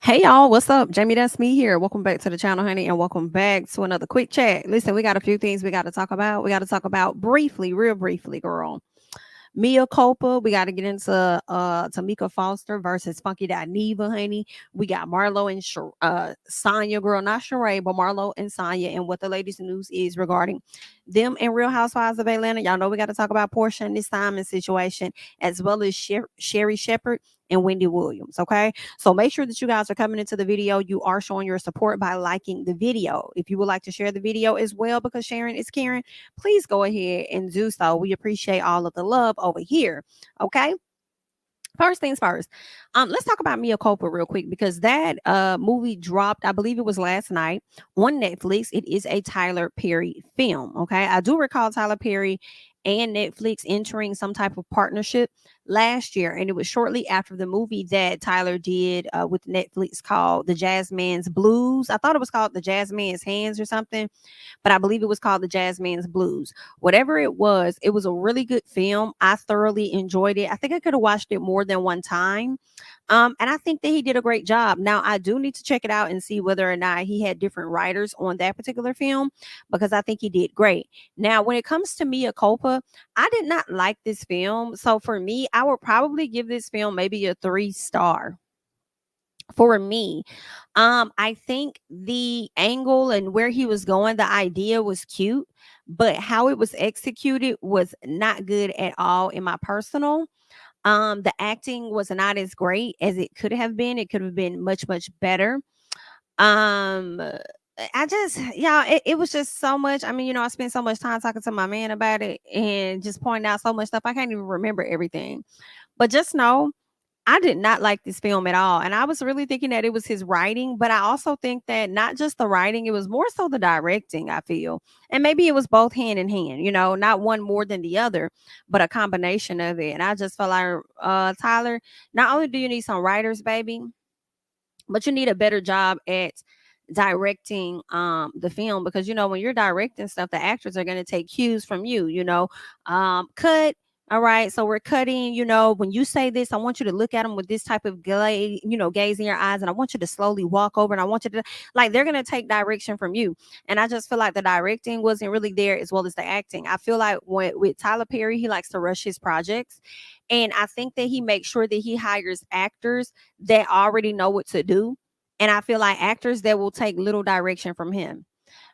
Hey y'all, what's up? JamiThatsMe here. Welcome back to the channel, honey, and welcome back to another quick chat. Listen, we got a few things we got to talk about. We got to talk about briefly, real briefly, girl. Mia Culpa. We got to get into Tameka Foster versus Funky Dineva, honey. We got Marlo and Sanya, girl, not Sheree, but Marlo and Sanya, and what the latest news is regarding them and Real Housewives of Atlanta. Y'all know we got to talk about Porsha and this time and situation, as well as Sherry Shepherd and Wendy Williams. Okay, so make sure that you guys are coming into the video. You are showing your support by liking the video. If you would like to share the video as well, because sharing is caring, please go ahead and do so. We appreciate all of the love over here. Okay. First things first, let's talk about Mia Culpa real quick because that movie dropped, I believe it was last night on Netflix. It is a Tyler Perry film. Okay, I do recall Tyler Perry and Netflix entering some type of partnership last year, and it was shortly after the movie that Tyler did with Netflix called The Jazzman's Blues. I thought it was called The Jazzman's Hands or something, but I believe it was called The Jazzman's Blues. Whatever it was a really good film. I thoroughly enjoyed it. I think I could have watched it more than one time. And I think that he did a great job. Now, I do need to check it out and see whether or not he had different writers on that particular film because I think he did great. Now, when it comes to Mia Culpa, I did not like this film. So for me, I would probably give this film maybe a 3 star for me. I think the angle and where he was going, the idea was cute, but how it was executed was not good at all in my personal. The acting was not as great as it could have been. It could have been much, much better. um I just, yeah, it was just so much. I mean, I spent so much time talking to my man about it and just pointing out so much stuff. I can't even remember everything. But just know I did not like this film at all. And I was really thinking that it was his writing, but I also think that not just the writing, it was more so the directing, I feel. And maybe it was both hand in hand, not one more than the other, but a combination of it. And I just felt like, Tyler, not only do you need some writers, baby, but you need a better job at directing the film, because when you're directing stuff, the actors are going to take cues from you. Cut. All right, so we're cutting. When you say this, I want you to look at them with this type of gaze in your eyes, and I want you to slowly walk over, and I want you to, like, they're going to take direction from you. And I just feel like the directing wasn't really there as well as the acting. I feel like with Tyler Perry, he likes to rush his projects, and I think that he makes sure that he hires actors that already know what to do. And I feel like actors that will take little direction from him.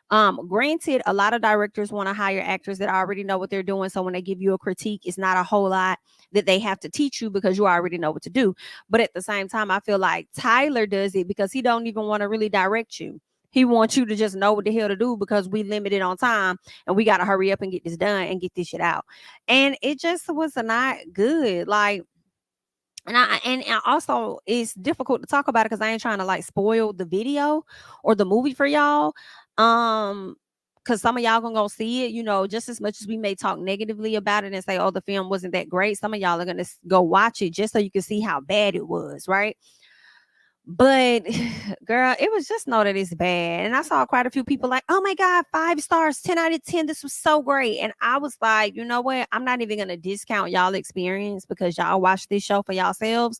Granted, a lot of directors want to hire actors that already know what they're doing. So when they give you a critique, it's not a whole lot that they have to teach you because you already know what to do. But at the same time, I feel like Tyler does it because he don't even want to really direct you. He wants you to just know what the hell to do because we limited on time and we got to hurry up and get this done and get this shit out. And it just was not good. Like, and also it's difficult to talk about it because I ain't trying to like spoil the video or the movie for y'all. Because some of y'all gonna go see it, just as much as we may talk negatively about it and say, oh, the film wasn't that great, some of y'all are gonna go watch it just so you can see how bad it was, right? But girl, it was just know that it's bad. And I saw quite a few people like, oh my God, 5 stars, 10 out of 10. This was so great. And I was like, you know what? I'm not even gonna discount y'all experience because y'all watch this show for yourselves.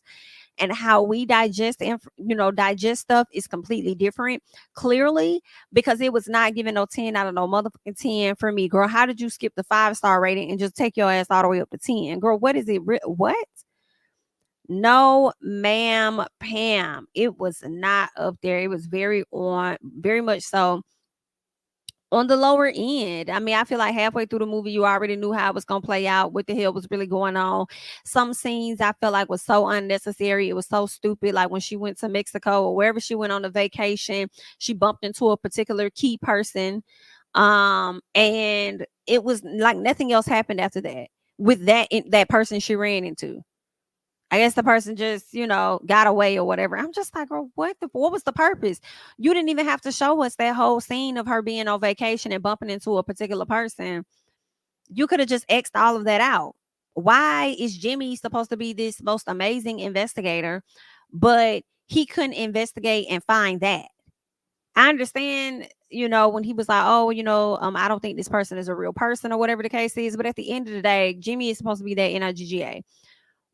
And how we digest stuff is completely different, clearly, because it was not giving no 10 out of no motherfucking 10 for me. Girl, how did you skip the 5 star rating and just take your ass all the way up to 10? Girl, what is it? What? No, ma'am, Pam. It was not up there. It was very much so on the lower end. I mean, I feel like halfway through the movie, you already knew how it was gonna play out, what the hell was really going on. Some scenes I felt like was so unnecessary. It was so stupid. Like when she went to Mexico or wherever she went on a vacation, she bumped into a particular key person. And it was like nothing else happened after that with that person she ran into. I guess the person just, got away or whatever. I'm just like, girl, what was the purpose? You didn't even have to show us that whole scene of her being on vacation and bumping into a particular person. You could have just X'd all of that out. Why is Jimmy supposed to be this most amazing investigator, but he couldn't investigate and find that? I understand, when he was like, oh, I don't think this person is a real person or whatever the case is. But at the end of the day, Jimmy is supposed to be that NIGGA.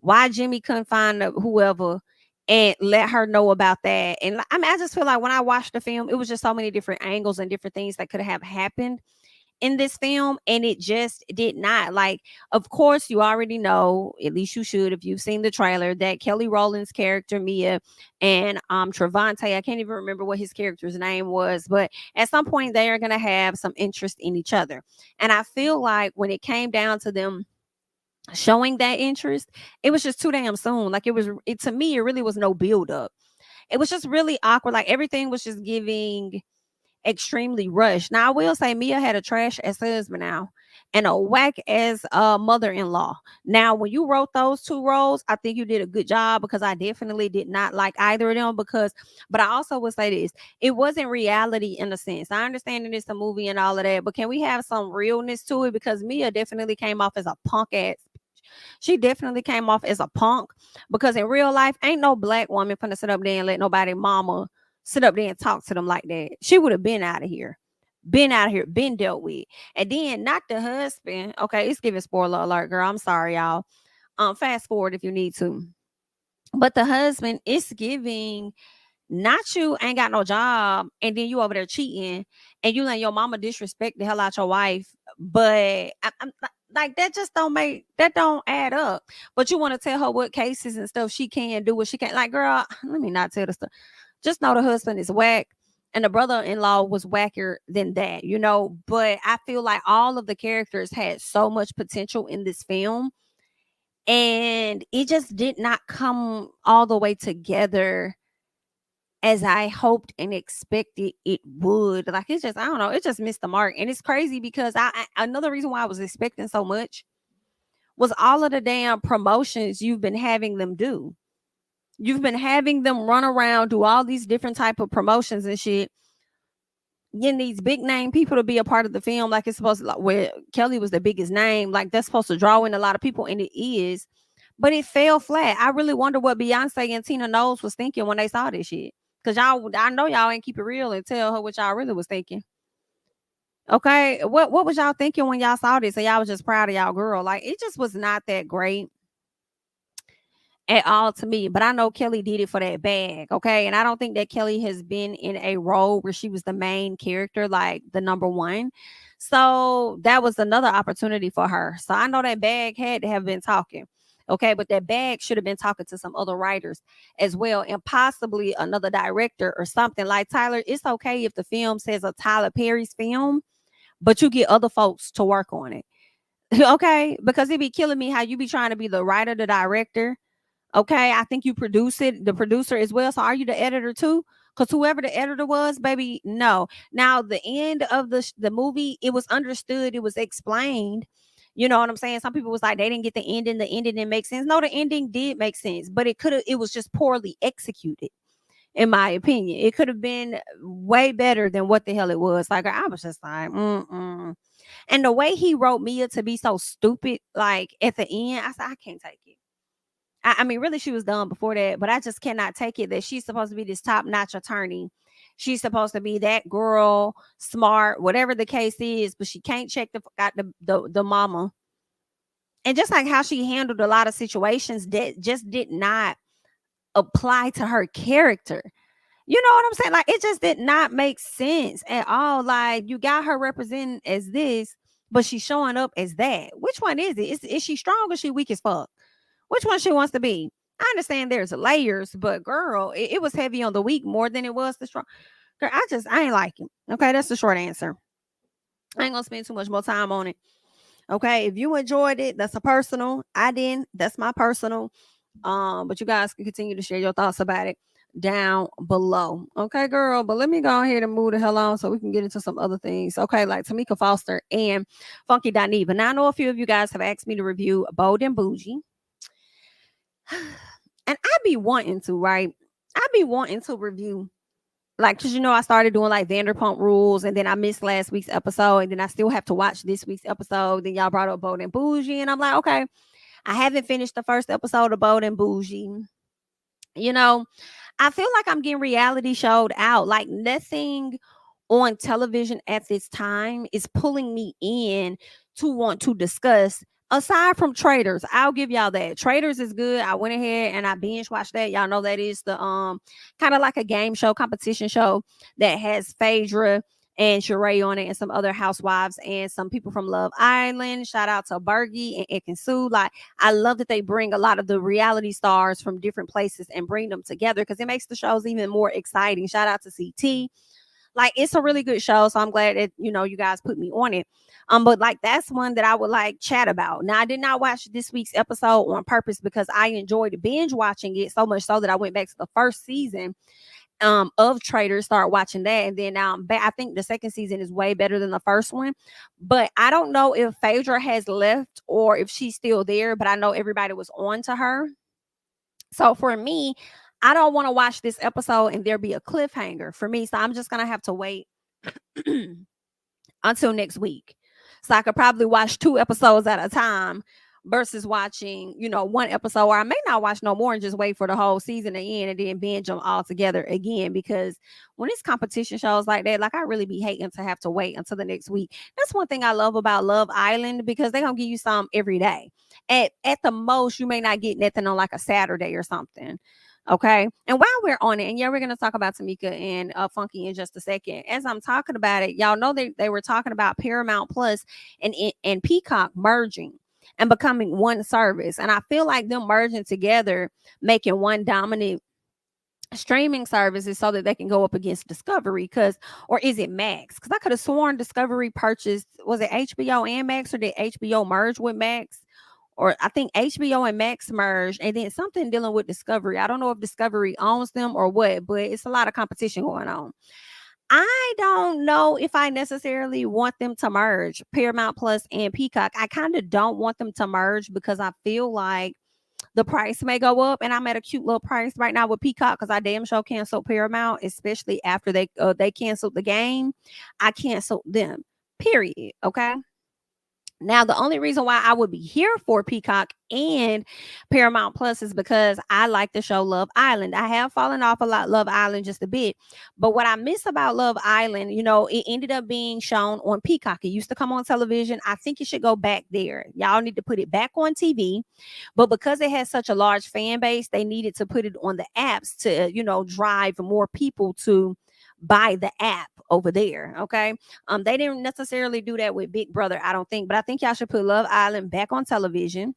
Why Jimmy couldn't find whoever and let her know about that. And I mean, I just feel like when I watched the film, it was just so many different angles and different things that could have happened in this film, and it just did not. Like, of course, you already know, at least you should if you've seen the trailer, that Kelly Rowland's character Mia and Trevante, I can't even remember what his character's name was, but at some point they are going to have some interest in each other. And I feel like when it came down to them showing that interest, it was just too damn soon. Like, to me, it really was no build up. It was just really awkward. Like, everything was just giving extremely rushed. Now, I will say Mia had a trash as husband now and a whack as mother-in-law. Now, when you wrote those two roles, I think you did a good job, because I definitely did not like either of them. But I also would say this: it wasn't reality in a sense. I understand that it's a movie and all of that, but can we have some realness to it? Because Mia definitely came off as a punk ass. She definitely came off as a punk, because in real life, ain't no black woman finna sit up there and let nobody mama sit up there and talk to them like that. She would have been out of here. Been dealt with. And then not the husband. Okay, it's giving spoiler alert, girl. I'm sorry, y'all. Fast forward if you need to. But the husband is giving, not you ain't got no job, and then you over there cheating, and you let your mama disrespect the hell out your wife. But I'm like, that just don't add up. But you want to tell her what cases and stuff she can do, what she can't. Like, girl, let me not tell the stuff. Just know the husband is whack, and the brother-in-law was whacker than that, you know. But I feel like all of the characters had so much potential in this film, and it just did not come all the way together as I hoped and expected it would. Like, it's just, I don't know, it just missed the mark. And it's crazy because another reason why I was expecting so much was all of the damn promotions you've been having them do. You've been having them run around, do all these different type of promotions and shit, getting these big name people to be a part of the film. Like, it's supposed to, like, where Kelly was the biggest name, like that's supposed to draw in a lot of people, and it is. But it fell flat. I really wonder what Beyonce and Tina Knowles was thinking when they saw this shit. Cause I know y'all ain't keep it real and tell her what y'all really was thinking. Okay, what was y'all thinking when y'all saw this? And y'all was just proud of y'all girl. Like, it just was not that great at all to me. But I know Kelly did it for that bag, okay? And I don't think that Kelly has been in a role where she was the main character, like the number one. So that was another opportunity for her. So I know that bag had to have been talking. Okay, but that bag should have been talking to some other writers as well, and possibly another director or something. Like, Tyler, it's okay if the film says a Tyler Perry's film, but you get other folks to work on it. Okay, because it be killing me how you be trying to be the writer, the director. Okay, I think you produce it, the producer as well. So are you the editor too? Because whoever the editor was, baby, no. Now, the end of the movie, it was understood, it was explained. You know what I'm saying? Some people was like, they didn't get the ending. The ending didn't make sense. No, the ending did make sense, but it was just poorly executed, in my opinion. It could have been way better than what the hell it was. Like, I was just like, mm-mm. And the way he wrote Mia to be so stupid, like at the end, I said, I can't take it. I mean, really, she was done before that, but I just cannot take it that she's supposed to be this top-notch attorney. She's supposed to be that girl, smart, whatever the case is, but she can't check the mama. And just like how she handled a lot of situations that just did not apply to her character. You know what I'm saying? Like, it just did not make sense at all. Like, you got her representing as this, but she's showing up as that. Which one is it? Is she strong or she weak as fuck? Which one she wants to be? I understand there's layers, but girl, it was heavy on the weak more than it was the strong. Girl, I ain't like it. Okay, that's the short answer. I ain't gonna spend too much more time on it. Okay, if you enjoyed it, that's a personal. I didn't. That's my personal. But you guys can continue to share your thoughts about it down below. Okay, girl. But let me go ahead and move the hell on so we can get into some other things. Okay, like Tameka Foster and Funky Dineva. Now, I know a few of you guys have asked me to review Bold and Bougie. And I be wanting to, right? I be wanting to review, like, because, you know, I started doing like Vanderpump Rules, and then I missed last week's episode, and then I still have to watch this week's episode. Then y'all brought up Bold and Bougie, and I'm like, okay, I haven't finished the first episode of Bold and Bougie. You know, I feel like I'm getting reality showed out. Like, nothing on television at this time is pulling me in to want to discuss aside from Traders, I'll give y'all that. Traders is good. I went ahead and I binge watched that. Y'all know that is the kind of like a game show, competition show that has Phaedra and Sheree on it, and some other housewives and some people from Love Island. Shout out to Bergie and Ekin-Su. Like, I love that they bring a lot of the reality stars from different places and bring them together because it makes the shows even more exciting. Shout out to CT. Like, it's a really good show, so I'm glad that you guys put me on it. But like, that's one that I would like chat about. Now, I did not watch this week's episode on purpose because I enjoyed binge watching it so much so that I went back to the first season of Traders, start watching that, and then now I'm back. I think the second season is way better than the first one, but I don't know if Phaedra has left or if she's still there, but I know everybody was on to her. So for me, I don't want to watch this episode and there be a cliffhanger for me. So I'm just gonna have to wait until next week. So I could probably watch 2 episodes at a time versus watching, one episode, or I may not watch no more and just wait for the whole season to end and then binge them all together again. Because when it's competition shows like that, like, I really be hating to have to wait until the next week. That's one thing I love about Love Island, because they're gonna give you some every day. At the most, you may not get nothing on like a Saturday or something. Okay. And while we're on it, and yeah, we're going to talk about Tameka and Funky in just a second. As I'm talking about it, y'all know they were talking about Paramount Plus and Peacock merging and becoming one service. And I feel like them merging together, making one dominant streaming services so that they can go up against Discovery, or is it Max? Because I could have sworn Discovery purchased, was it HBO and Max, or did HBO merge with Max? Or I think HBO and Max merged, and then something dealing with Discovery. I don't know if Discovery owns them or what, but it's a lot of competition going on. I don't know if I necessarily want them to merge Paramount Plus and Peacock. I kind of don't want them to merge because I feel like the price may go up, and I'm at a cute little price right now with Peacock because I damn sure canceled Paramount, especially after they canceled the game. I canceled them. Period. Okay. Now, the only reason why I would be here for Peacock and Paramount Plus is because I like the show Love Island. I have fallen off a lot Love Island just a bit, but what I miss about Love Island, it ended up being shown on Peacock. It used to come on television. I think it should go back there. Y'all need to put it back on TV, but because it has such a large fan base, they needed to put it on the apps to, drive more people to buy the app over there. Okay. They didn't necessarily do that with Big Brother, I don't think, but I think y'all should put Love Island back on television.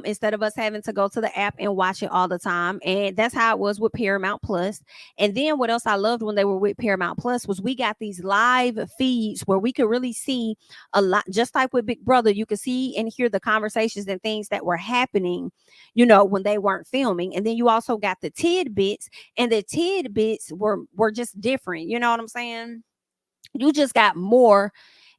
Instead of us having to go to the app and watch it all the time. And that's how it was with Paramount Plus. And then what else I loved when they were with Paramount Plus was we got these live feeds where we could really see a lot, just like with Big Brother. You could see and hear the conversations and things that were happening, when they weren't filming. And then you also got the tidbits, and the tidbits were just different. You know what I'm saying? You just got more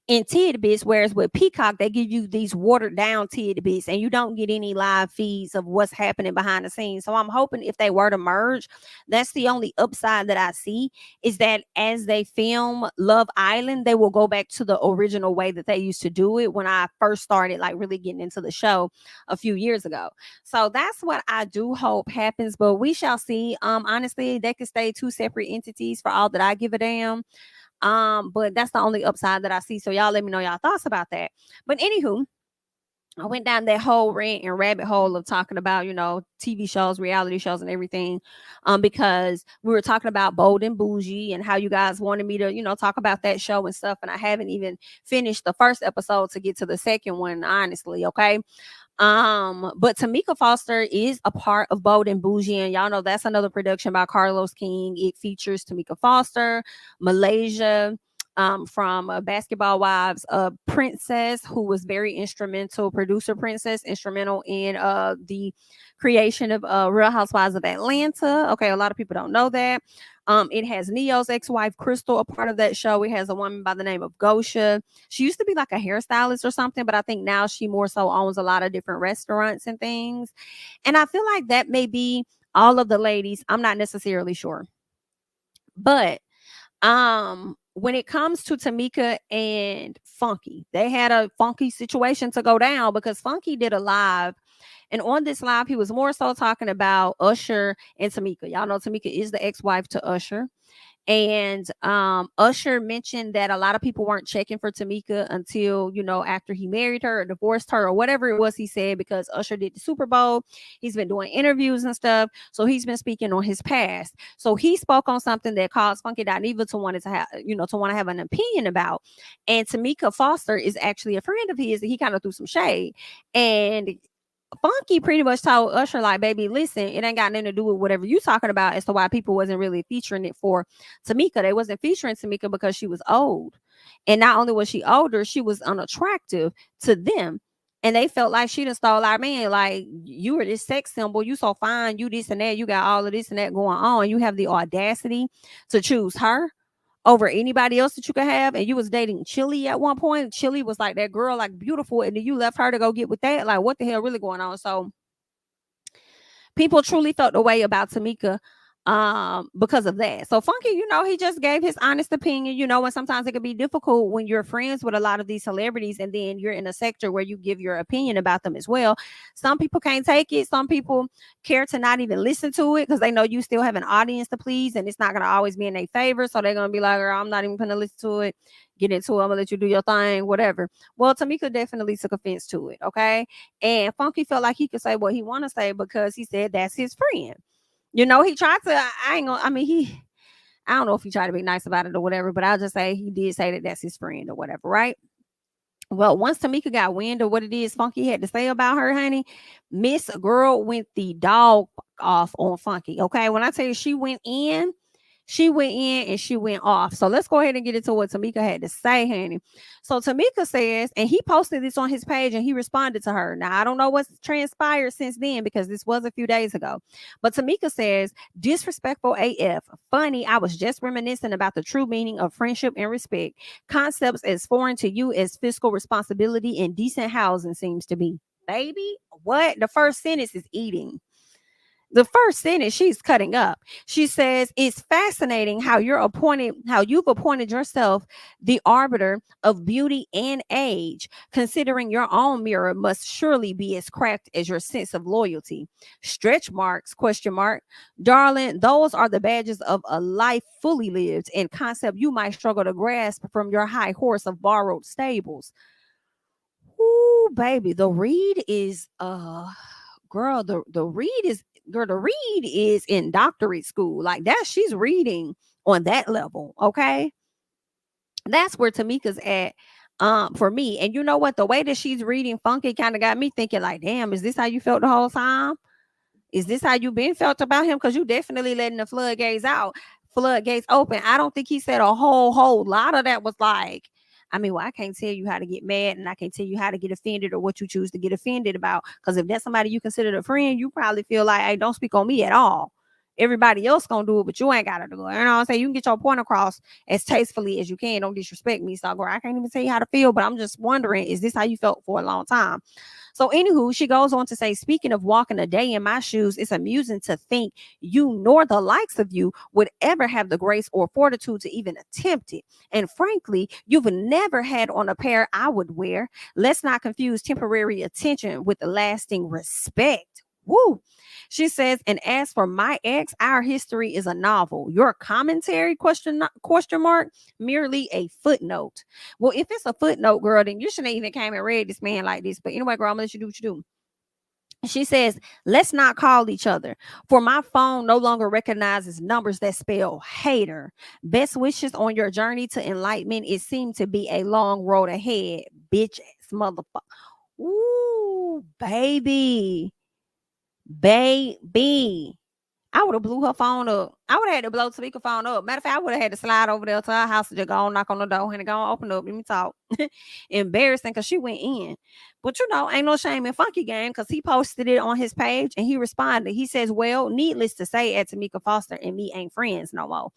in tidbits, whereas with Peacock, they give you these watered down tidbits and you don't get any live feeds of what's happening behind the scenes. So I'm hoping if they were to merge, that's the only upside that I see, is that as they film Love Island, they will go back to the original way that they used to do it when I first started like really getting into the show a few years ago. So that's what I do hope happens, but we shall see. Honestly, they could stay 2 separate entities for all that I give a damn. But that's the only upside that I see. So y'all let me know y'all thoughts about that. But anywho, I went down that whole rant and rabbit hole of talking about, TV shows, reality shows, and everything, because we were talking about Bold and Bougie and how you guys wanted me to, talk about that show and stuff. And I haven't even finished the first episode to get to the second one, honestly. Okay. But Tameka Foster is a part of Bold and Bougie, and y'all know that's another production by Carlos King. It features Tameka Foster, Malaysia, from Basketball Wives, Princess, who was very instrumental, producer Princess, instrumental in the creation of Real Housewives of Atlanta. Okay, a lot of people don't know that. It has Neo's ex-wife Crystal a part of that show. It has a woman by the name of Gosha. She used to be like a hairstylist or something, but I think now she more so owns a lot of different restaurants and things. And I feel like that may be all of the ladies. I'm not necessarily sure. But when it comes to Tameka and Funky, they had a funky situation to go down because Funky did a live. And on this live, he was more so talking about Usher and Tameka. Y'all know Tameka is the ex-wife to Usher. And Usher mentioned that a lot of people weren't checking for Tameka until, after he married her or divorced her or whatever it was he said, because Usher did the Super Bowl. He's been doing interviews and stuff. So he's been speaking on his past. So he spoke on something that caused Funky Dineva to want to have an opinion about. And Tameka Foster is actually a friend of his that he kind of threw some shade. And Funky pretty much told Usher, like, baby, listen, it ain't got nothing to do with whatever you talking about as to why people wasn't really featuring it for Tameka. They wasn't featuring Tameka because she was old. And not only was she older, she was unattractive to them. And they felt like she done stole our man. Like, you were this sex symbol. You so fine. You this and that. You got all of this and that going on. You have the audacity to choose her over anybody else that you could have. And you was dating Chili at one point. Chili was like that girl, like beautiful, and then you left her to go get with that. Like, what the hell really going on? So people truly felt the way about Tameka because of that. So Funky, he just gave his honest opinion, and sometimes it can be difficult when you're friends with a lot of these celebrities and then you're in a sector where you give your opinion about them as well. Some people can't take it. Some people care to not even listen to it because they know you still have an audience to please, and it's not going to always be in their favor. So they're going to be like, girl, I'm not even going to listen to it. Get into it. I'm going to let you do your thing, whatever. Well, Tameka definitely took offense to it. Okay. And Funky felt like he could say what he want to say because he said that's his friend. He tried to, I don't know if he tried to be nice about it or whatever, but I'll just say he did say that that's his friend or whatever, right? Well, once Tameka got wind of what it is Funky had to say about her, honey, Miss Girl went the dog off on Funky. Okay. When I tell you she went in and she went off. So let's go ahead and get into what Tameka had to say, honey. So Tameka says, and he posted this on his page and he responded to her. Now, I don't know what's transpired since then because this was a few days ago. But Tameka says, disrespectful AF. Funny, I was just reminiscing about the true meaning of friendship and respect. Concepts as foreign to you as fiscal responsibility and decent housing seems to be. Baby, what? The first sentence is eating. The first sentence, she's cutting up. She says, it's fascinating how you've appointed yourself the arbiter of beauty and age, considering your own mirror must surely be as cracked as your sense of loyalty. Stretch marks, question mark. Darling, those are the badges of a life fully lived and concept you might struggle to grasp from your high horse of borrowed stables. Ooh, baby, the read is girl, the read is in doctorate school. Like that, she's reading on that level. Okay. That's where Tameka's at for me. And you know what? The way that she's reading Funky kind of got me thinking, like, damn, is this how you felt the whole time? Is this how you been felt about him? Because you definitely letting the floodgates open. I don't think he said a whole lot of that was like, I can't tell you how to get mad and I can't tell you how to get offended or what you choose to get offended about. Because if that's somebody you consider a friend, you probably feel like, hey, don't speak on me at all. Everybody else gonna do it, but you ain't gotta do it. You know what I'm saying? You can get your point across as tastefully as you can. Don't disrespect me. So, girl, I can't even tell you how to feel, but I'm just wondering, is this how you felt for a long time? So, anywho, she goes on to say, speaking of walking a day in my shoes, it's amusing to think you nor the likes of you would ever have the grace or fortitude to even attempt it. And frankly, you've never had on a pair I would wear. Let's not confuse temporary attention with lasting respect. Woo. She says, and as for my ex, our history is a novel. Your commentary, question mark, merely a footnote. Well, if it's a footnote, girl, then you shouldn't even came and read this man like this. But anyway, girl, I'm gonna let you do what you do. She says, let's not call each other, for my phone no longer recognizes numbers that spell hater. Best wishes on your journey to enlightenment. It seemed to be a long road ahead, bitch ass motherfucker. Ooh, baby. I would have blew her phone up. I would have had to blow Tameka phone up. Matter of fact, I would have had to slide over there to her house to just go knock on the door and go open up. Let me talk. Embarrassing because she went in. But ain't no shame in Funky Game because he posted it on his page and he responded. He says, well, needless to say, Tameka Foster and me ain't friends no more.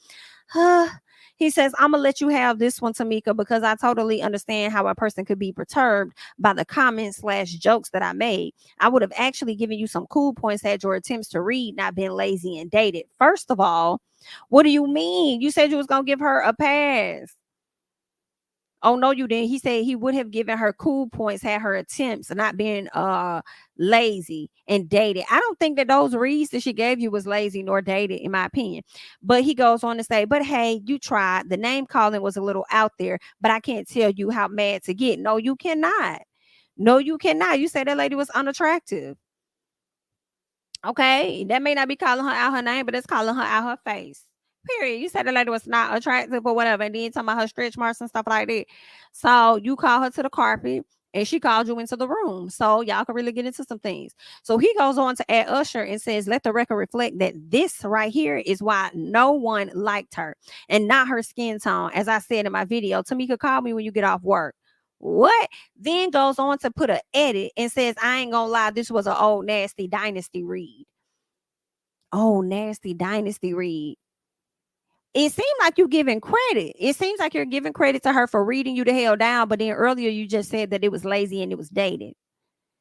He says, I'm going to let you have this one, Tameka, because I totally understand how a person could be perturbed by the comments/jokes that I made. I would have actually given you some cool points had your attempts to read not been lazy and dated. First of all, what do you mean? You said you was going to give her a pass. Oh no, you didn't. He said he would have given her cool points had her attempts not being lazy and dated. I don't think that those reads that she gave you was lazy nor dated, in my opinion. But he goes on to say, but hey, you tried. The name calling was a little out there, but I can't tell you how mad to get. No, you cannot. No, you cannot. You said that lady was unattractive. Okay, that may not be calling her out her name, but it's calling her out her face. Period. You said the lady was not attractive or whatever, and then talking about her stretch marks and stuff like that. So you call her to the carpet, and she called you into the room. So y'all can really get into some things. So he goes on to add Usher and says, "Let the record reflect that this right here is why no one liked her, and not her skin tone." As I said in my video, Tameka, call me when you get off work. What? Then goes on to put an edit and says, I ain't gonna lie, this was an old nasty dynasty read. Oh, nasty dynasty read. It seemed like you're giving credit. It seems like you're giving credit to her for reading you the hell down, but then earlier you just said that it was lazy and it was dated.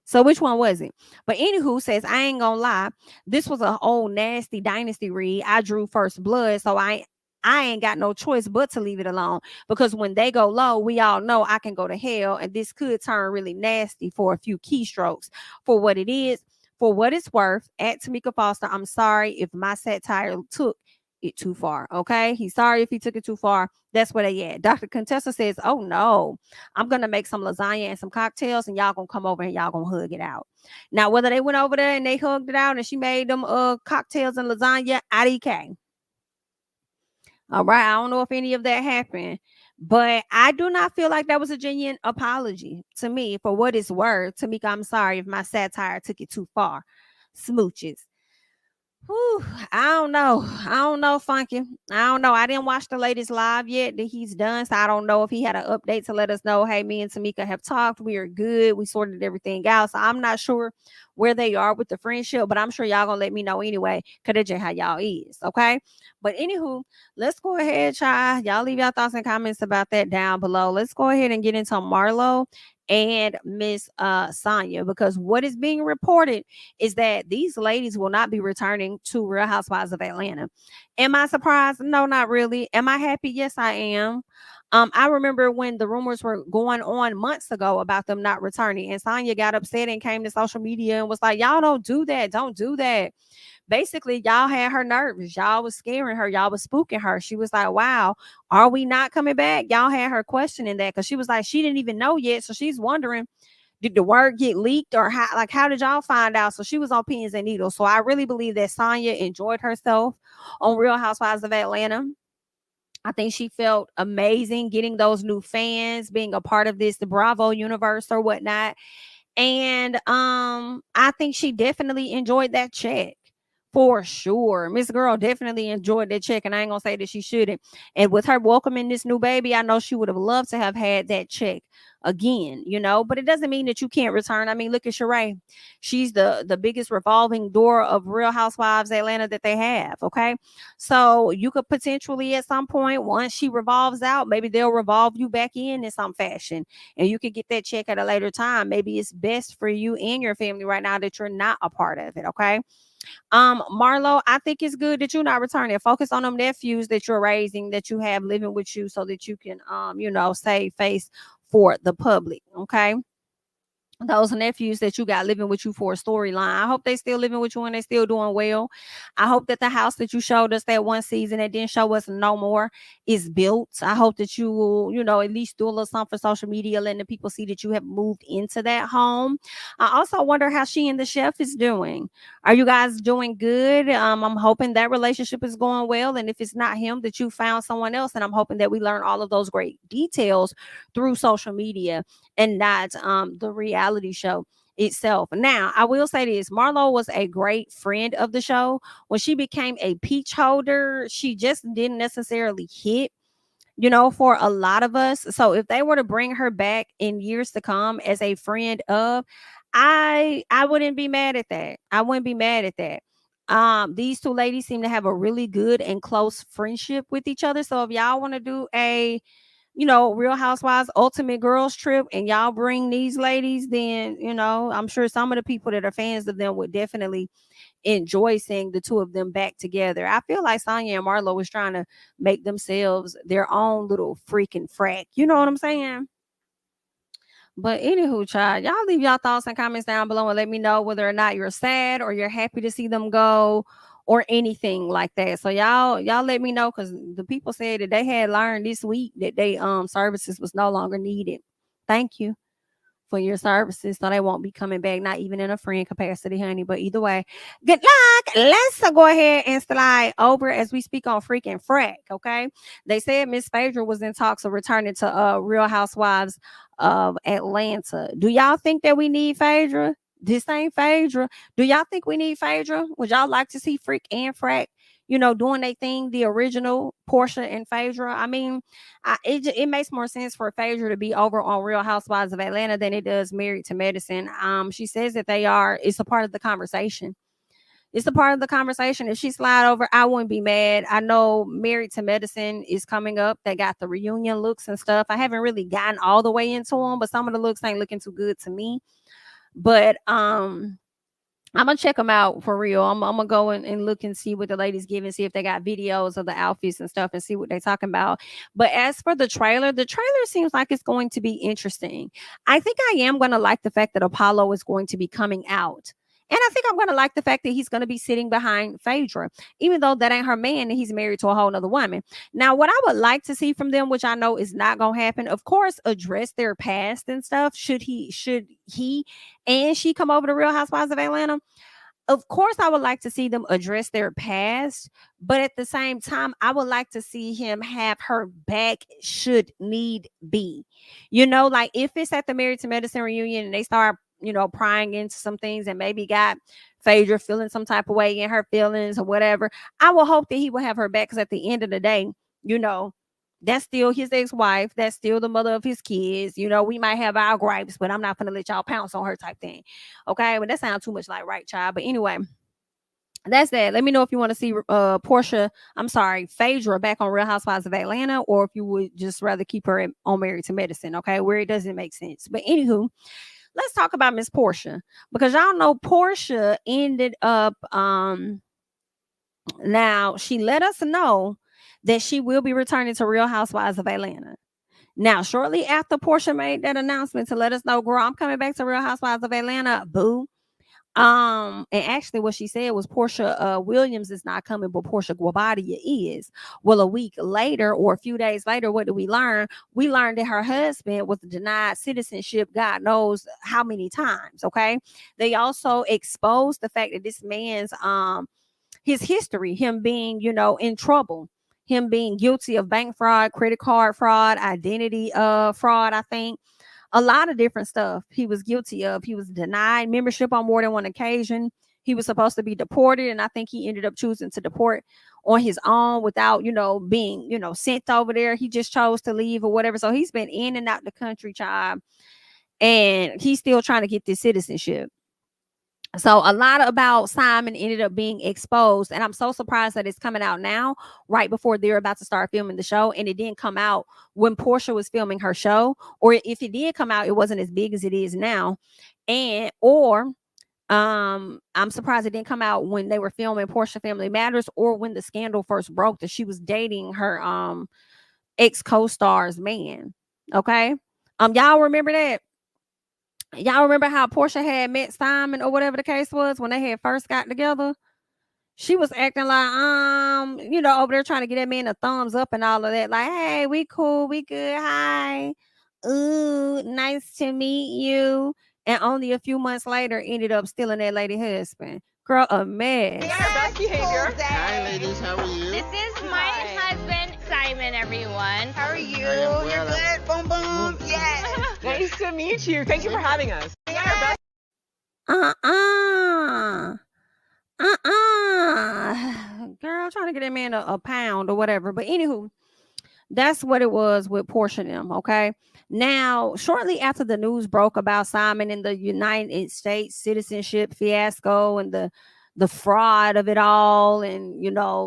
So which one was it? But anywho says, I ain't gonna lie, this was an old nasty dynasty read. I drew first blood, so I ain't got no choice but to leave it alone, because when they go low, we all know I can go to hell, and this could turn really nasty for a few keystrokes. For what it is, for what it's worth, at Tameka Foster, I'm sorry if my satire took it too far. Okay, he's sorry if he took it too far. That's where they at. Dr. Contessa says, oh no, I'm gonna make some lasagna and some cocktails, and y'all gonna come over and y'all gonna hug it out. Now, whether they went over there and they hugged it out and she made them cocktails and lasagna, IDK. All right. I don't know if any of that happened, but I do not feel like that was a genuine apology to me. For what it's worth, Tameka, I'm sorry if my satire took it too far. Smooches. Whew, I don't know. I don't know, Funky. I don't know. I didn't watch the latest live yet that he's done, so I don't know if he had an update to let us know, hey, me and Tameka have talked. We are good. We sorted everything out. So I'm not sure where they are with the friendship, but I'm sure y'all gonna let me know anyway, because that's just how y'all is, okay? But anywho, let's go ahead, y'all leave y'all thoughts and comments about that down below. Let's go ahead and get into Marlo and Miss Sanya, because what is being reported is that these ladies will not be returning to Real Housewives of Atlanta. Am I surprised? No, not really. Am I happy? Yes, I am. I remember when the rumors were going on months ago about them not returning, and Sanya got upset and came to social media and was like, y'all don't do that. Don't do that. Basically, y'all had her nervous. Y'all was scaring her. Y'all was spooking her. She was like, wow, are we not coming back? Y'all had her questioning that, because she was like, she didn't even know yet. So she's wondering, did the word get leaked, or how did y'all find out? So she was on pins and needles. So I really believe that Sanya enjoyed herself on Real Housewives of Atlanta. I think she felt amazing getting those new fans, being a part of this, the Bravo universe or whatnot. And I think she definitely enjoyed that check. For sure. Miss Girl definitely enjoyed that check, and I ain't gonna say that she shouldn't. And with her welcoming this new baby, I know she would have loved to have had that check again, but it doesn't mean that you can't return. I mean, look at Sheree. She's the biggest revolving door of Real Housewives Atlanta that they have. Okay. So you could potentially at some point, once she revolves out, maybe they'll revolve you back in some fashion, and you could get that check at a later time. Maybe it's best for you and your family right now that you're not a part of it. Okay. Marlo, I think it's good that you're not returning. Focus on them nephews that you're raising, that you have living with you, so that you can save face for the public. Okay. Those nephews that you got living with you for a storyline. I hope they still living with you and they still doing well. I hope that the house that you showed us that one season that didn't show us no more is built. I hope that you will, at least do a little something for social media, letting the people see that you have moved into that home. I also wonder how she and the chef is doing. Are you guys doing good? I'm hoping that relationship is going well. And if it's not him, that you found someone else. And I'm hoping that we learn all of those great details through social media and not the reality show itself. Now, I will say this: Marlo was a great friend of the show. When she became a peach holder, she just didn't necessarily hit, for a lot of us. So if they were to bring her back in years to come as a friend of, I wouldn't be mad at that. I wouldn't be mad at that. These two ladies seem to have a really good and close friendship with each other. So if y'all want to do Real Housewives Ultimate Girls Trip, and y'all bring these ladies, then I'm sure some of the people that are fans of them would definitely enjoy seeing the two of them back together. I feel like Sanya and Marlo was trying to make themselves their own little freaking frack. You know what I'm saying? But anywho, child, y'all leave y'all thoughts and comments down below and let me know whether or not you're sad or you're happy to see them go or anything like that. So y'all let me know, because the people said that they had learned this week that they services was no longer needed. Thank you for your services, so they won't be coming back, not even in a friend capacity, honey. But either way, good luck. Let's go ahead and slide over as we speak on freaking frack. Okay, they said Miss Phaedra was in talks of returning to Real Housewives of Atlanta. Do y'all think that we need Phaedra? This ain't Phaedra. Do y'all think we need Phaedra? Would y'all like to see Freak and Frack, doing their thing, the original Porsha and Phaedra? I mean, it makes more sense for Phaedra to be over on Real Housewives of Atlanta than it does Married to Medicine. She says that it's a part of the conversation. It's a part of the conversation. If she slide over, I wouldn't be mad. I know Married to Medicine is coming up. They got the reunion looks and stuff. I haven't really gotten all the way into them, but some of the looks ain't looking too good to me. But I'm gonna check them out for real. I'm gonna go and look and see what the ladies give and see if they got videos of the outfits and stuff and see what they're talking about. But as for the trailer seems like it's going to be interesting. I think I am gonna like the fact that Apollo is going to be coming out. And I think I'm going to like the fact that he's going to be sitting behind Phaedra, even though that ain't her man and he's married to a whole nother woman. Now, what I would like to see from them, which I know is not going to happen, of course, address their past and stuff. Should he and she come over to Real Housewives of Atlanta? Of course, I would like to see them address their past, but at the same time, I would like to see him have her back should need be. Like if it's at the Married to Medicine reunion and they start, prying into some things and maybe got Phaedra feeling some type of way in her feelings or whatever, I will hope that he will have her back, because at the end of the day, that's still his ex-wife. That's still the mother of his kids. We might have our gripes, but I'm not going to let y'all pounce on her type thing. Okay. But that sounds too much like right, child. But anyway, that's that. Let me know if you want to see Phaedra back on Real Housewives of Atlanta, or if you would just rather keep her on Married to Medicine. Okay. Where it doesn't make sense. But anywho, let's talk about Miss Porsha, because y'all know Porsha ended up, now she let us know that she will be returning to Real Housewives of Atlanta. Now, shortly after Porsha made that announcement to let us know, girl, I'm coming back to Real Housewives of Atlanta, boo. And actually what she said was Porsha Williams is not coming, but Porsha Guabadia is. Well, a week later or a few days later, what did we learn? We learned that her husband was denied citizenship, God knows how many times. Okay. They also exposed the fact that this man's his history, him being, in trouble, him being guilty of bank fraud, credit card fraud, identity fraud, I think. A lot of different stuff he was guilty of. He was denied membership on more than one occasion. He was supposed to be deported, and I think he ended up choosing to deport on his own without, being, sent over there. He just chose to leave or whatever. So he's been in and out the country, child, and he's still trying to get this citizenship. So a lot about Simon ended up being exposed, and I'm so surprised that it's coming out now, right before they're about to start filming the show. And it didn't come out when Porsha was filming her show, or if it did come out, it wasn't as big as it is now. I'm surprised it didn't come out when they were filming Porsha Family Matters, or when the scandal first broke that she was dating her ex co-star's man. Okay, y'all remember that? Y'all remember how Porsha had met Simon, or whatever the case was, when they had first got together? She was acting like, over there trying to get that man a thumbs up and all of that. Like, hey, we cool, we good, hi. Ooh, nice to meet you. And only a few months later ended up stealing that lady husband. Girl, a mess. Best behavior. Hi, ladies. How are you? This is my husband, Simon, everyone. How are you? Well, You're good. Boom, boom. Yes. Nice to meet you. Thank you for having us. Yes. Girl, trying to get that man a pound or whatever. But anywho, that's what it was with Porsha and them. Okay. Now, shortly after the news broke about Simon and the United States citizenship fiasco and the fraud of it all, and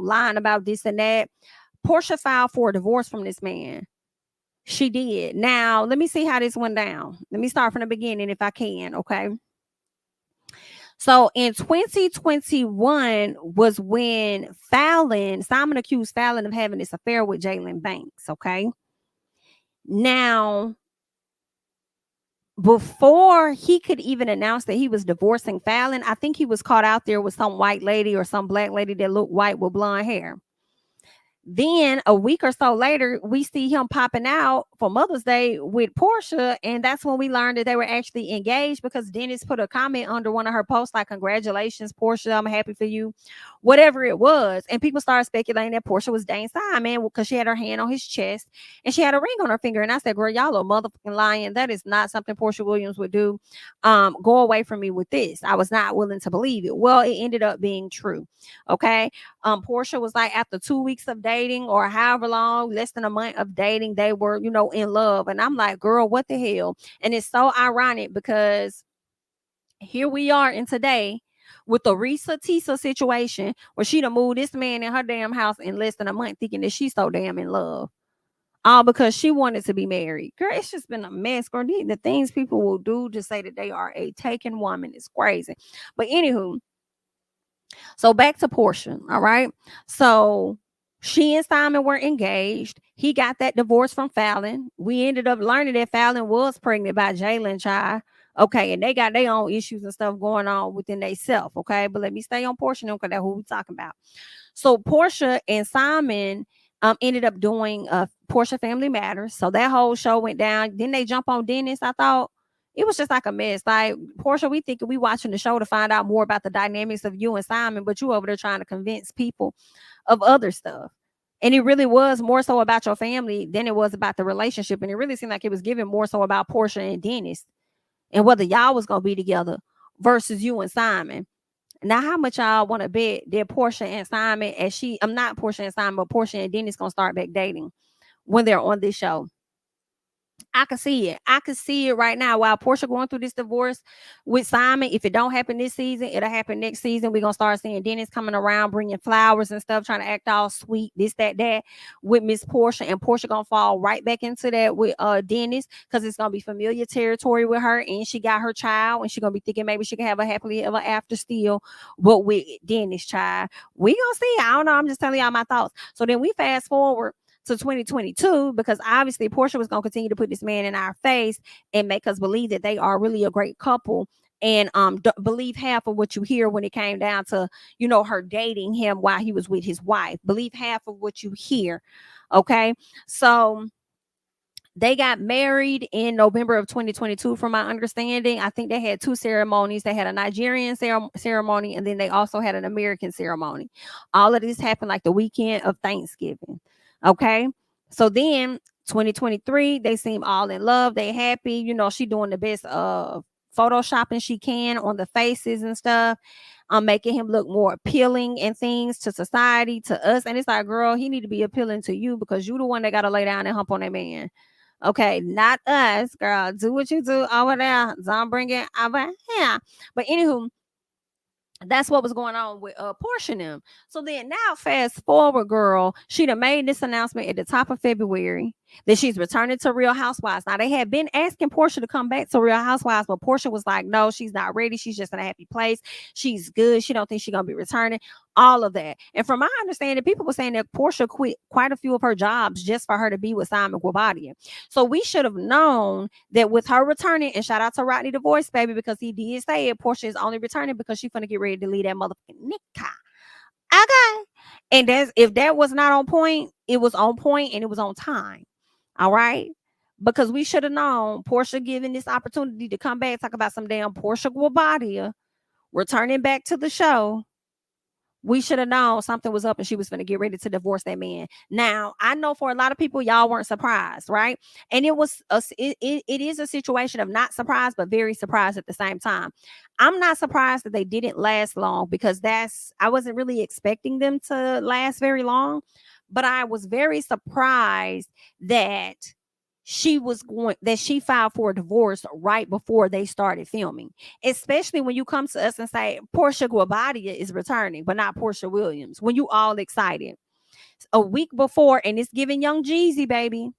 lying about this and that, Porsha filed for a divorce from this man. She did. Now, let me see how this went down. Let me start from the beginning if I can, okay? So in 2021 was when Simon accused Fallon of having this affair with Jalen Banks, okay? Now, before he could even announce that he was divorcing Fallon, I think he was caught out there with some white lady or some black lady that looked white with blonde hair. Then a week or so later, we see him popping out for Mother's Day with Porsha. And that's when we learned that they were actually engaged, because Dennis put a comment under one of her posts like, "Congratulations, Porsha, I'm happy for you," whatever it was. And people started speculating that Porsha was dating Simon because she had her hand on his chest and she had a ring on her finger. And I said, "Girl, y'all are motherfucking lying. That is not something Porsha Williams would do. Go away from me with this." I was not willing to believe it. Well, it ended up being true. Okay. Porsha was like, after 2 weeks of dating, or however long, less than a month of dating, they were, in love. And I'm like, girl, what the hell? And it's so ironic because here we are in today with the Risa Tisa situation where she done moved this man in her damn house in less than a month, thinking that she's so damn in love. All because she wanted to be married. Girl, it's just been a mess. Girl, the things people will do to say that they are a taken woman is crazy. But anywho, so back to Porsha, all right? So she and Simon were engaged. He got that divorce from Fallon. We ended up learning that Fallon was pregnant by Jalen child. Okay, and they got their own issues and stuff going on within themselves, okay? But let me stay on Porsha now, because that's who we're talking about. So Porsha and Simon ended up doing Porsha Family Matters. So that whole show went down. Then they jump on Dennis. I thought it was just like a mess. Like, Porsha, we think we watching the show to find out more about the dynamics of you and Simon, but you over there trying to convince people of other stuff. And it really was more so about your family than it was about the relationship. And it really seemed like it was given more so about Porsha and Dennis and whether y'all was going to be together versus you and Simon. Now, how much y'all want to bet that Porsha and Simon, I'm not Porsha and Simon, but Porsha and Dennis going to start back dating when they're on this show? I can see it. I can see it right now. While Porsha going through this divorce with Simon, if it don't happen this season, it'll happen next season. We're going to start seeing Dennis coming around, bringing flowers and stuff, trying to act all sweet, this, that, with Miss Porsha. And Porsha going to fall right back into that with Dennis, because it's going to be familiar territory with her. And she got her child, and she's going to be thinking maybe she can have a happily ever after still, but with Dennis' child. We going to see. I don't know. I'm just telling y'all my thoughts. So then we fast forward to 2022, because obviously Porsha was going to continue to put this man in our face and make us believe that they are really a great couple, and believe half of what you hear when it came down to, her dating him while he was with his wife. Believe half of what you hear. Okay, so they got married in November of 2022, from my understanding. I think they had two ceremonies. They had a Nigerian ceremony, and then they also had an American ceremony. All of this happened like the weekend of Thanksgiving. Okay, so then 2023, they seem all in love. They happy. She doing the best of photoshopping she can on the faces and stuff, making him look more appealing and things to society, to us. And it's like, girl, he need to be appealing to you, because you the one that got to lay down and hump on that man. Okay, not us, girl. Do what you do over there. Don't bring it over here. But anywho, that's what was going on with Porsha and them. So then now fast forward, girl, she done made this announcement at the top of February that she's returning to Real Housewives. Now, they had been asking Porsha to come back to Real Housewives, but Porsha was like, no, she's not ready. She's just in a happy place. She's good. She don't think she's going to be returning. All of that. And from my understanding, people were saying that Porsha quit quite a few of her jobs just for her to be with Simon Guobadia. So we should have known that with her returning, and shout out to Rodney the Voice, baby, because he did say it, Porsha is only returning because she's going to get ready to leave that motherfucking Nika. Okay. And if that was not on point, it was on point and it was on time. All right. Because we should have known Porsha giving this opportunity to come back, talk about some damn Porsha Guobadia returning back to the show. We should have known something was up and she was going to get ready to divorce that man. Now, I know for a lot of people, y'all weren't surprised, right? And it is a situation of not surprised, but very surprised at the same time. I'm not surprised that they didn't last long, because I wasn't really expecting them to last very long, but I was very surprised that she filed for a divorce right before they started filming, especially when you come to us and say Porsha Guobadia is returning, but not Porsha Williams, when you all excited a week before, and it's giving Young Jeezy, baby.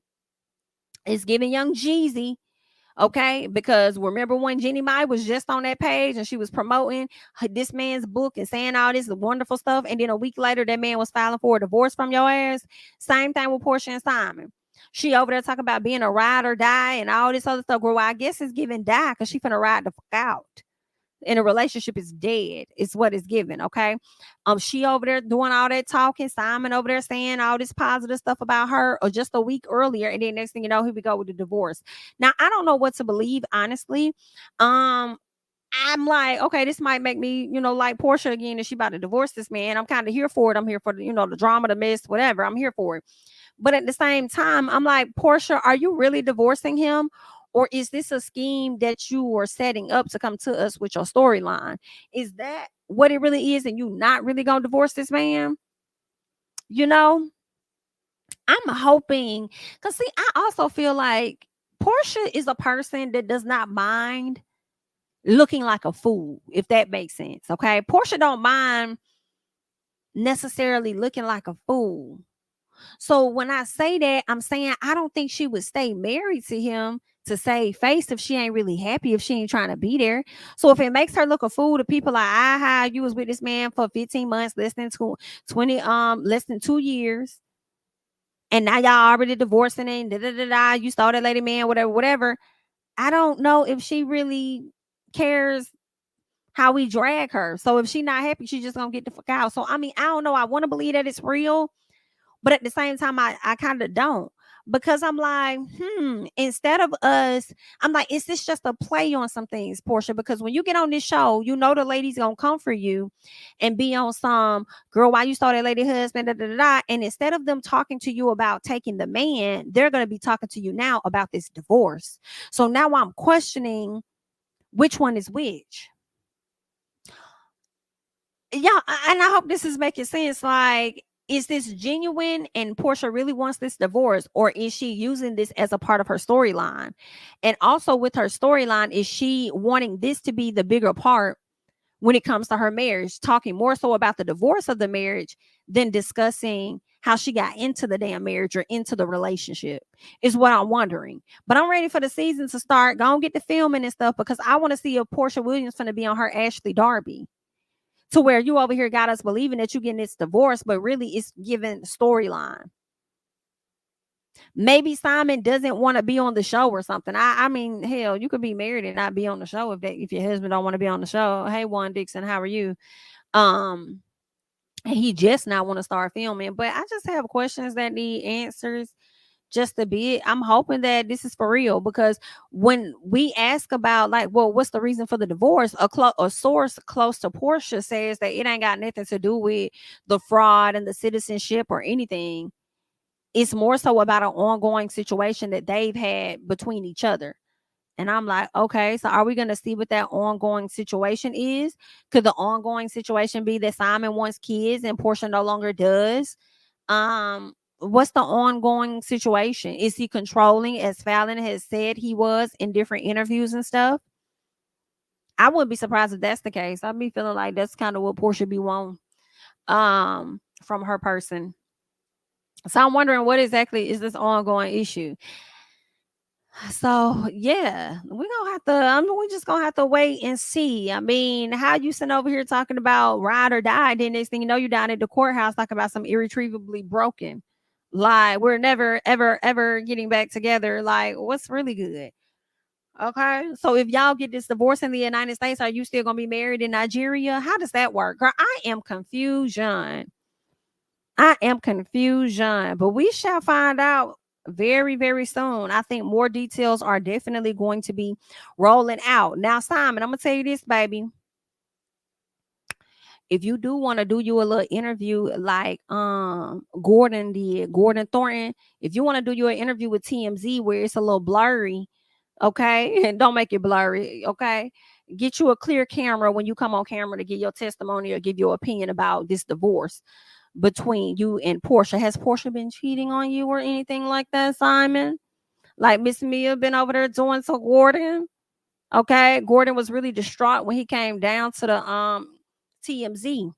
It's giving young Jeezy. Okay, because remember when Jenny Mai was just on that page and she was promoting this man's book and saying all this wonderful stuff, and then a week later that man was filing for a divorce from your ass. Same thing with Porsha and Simon. She over there talking about being a ride or die and all this other stuff. Girl, I guess it's giving die because she finna ride the fuck out. And a relationship is dead. It's what it's given. Okay. She over there doing all that talking. Simon over there saying all this positive stuff about her, or just a week earlier, and then next thing you know, here we go with the divorce. Now I don't know what to believe, honestly. I'm like, okay, this might make me, like Porsha again, and she about to divorce this man. I'm kind of here for it. I'm here for the, the drama, the mess, whatever. I'm here for it. But at the same time, I'm like, Porsha, are you really divorcing him? Or is this a scheme that you are setting up to come to us with your storyline? Is that what it really is? And you not really gonna divorce this man? I'm hoping, because see, I also feel like Porsha is a person that does not mind looking like a fool, if that makes sense. Okay. Porsha don't mind necessarily looking like a fool. So when I say that, I'm saying I don't think she would stay married to him to save face if she ain't really happy, if she ain't trying to be there. So if it makes her look a fool to people like, aha, you was with this man for 15 months, less than 20, less than 2 years, and now y'all already divorcing and you saw that lady man, whatever. I don't know if she really cares how we drag her. So if she not happy, she just gonna get the fuck out. So I mean, I don't know. I want to believe that it's real. But at the same time, I kind of don't, because I'm like, instead of us, I'm like, is this just a play on some things, Porsha? Because when you get on this show, the lady's going to come for you and be on some, girl, why you saw that lady husband, da, da, da, da. And instead of them talking to you about taking the man, they're going to be talking to you now about this divorce. So now I'm questioning which one is which. Yeah, and I hope this is making sense. Like, is this genuine and Porsha really wants this divorce, or is she using this as a part of her storyline? And also with her storyline, is she wanting this to be the bigger part when it comes to her marriage, talking more so about the divorce of the marriage than discussing how she got into the damn marriage or into the relationship, is what I'm wondering. But I'm ready for the season to start. Go and get the filming and stuff, because I want to see if Porsha Williams going to be on her Ashley Darby, to where you over here got us believing that you getting this divorce, but really it's given storyline. Maybe Simon doesn't want to be on the show or something. I mean, hell, you could be married and not be on the show if your husband don't want to be on the show. Hey, Juan Dixon, how are you? He just now want to start filming, but I just have questions that need answers. Just a bit. I'm hoping that this is for real, because when we ask about, like, well, what's the reason for the divorce, a source close to Porsha says that it ain't got nothing to do with the fraud and the citizenship or anything. It's more so about an ongoing situation that they've had between each other. And I'm like, okay, so are we going to see what that ongoing situation is? Could the ongoing situation be that Simon wants kids and Porsha no longer does? What's the ongoing situation? Is he controlling, as Fallon has said he was in different interviews and stuff? I wouldn't be surprised if that's the case. I'd be feeling like that's kind of what Porsha be wanting from her person. So I'm wondering, what exactly is this ongoing issue? So yeah, we're gonna have to, we just gonna have to wait and see. I mean, how you sitting over here talking about ride or die, then next thing you know, you down at the courthouse talking about some irretrievably broken. Like, we're never ever getting back together. Like, what's really good? Okay, so if y'all get this divorce in the United States, are you still gonna be married in Nigeria? How does that work? Girl, I am confusion. But we shall find out very, very soon. I think more details are definitely going to be rolling out. Now, Simon, I'm gonna tell you this, baby. If you do want to do you a little interview like Gordon Thornton, if you want to do you an interview with TMZ where it's a little blurry, okay, and don't make it blurry, okay, get you a clear camera when you come on camera to give your testimony or give your opinion about this divorce between you and Porsha. Has Porsha been cheating on you or anything like that, Simon? Like Miss Mia been over there doing to Gordon? Okay, Gordon was really distraught when he came down to the TMZ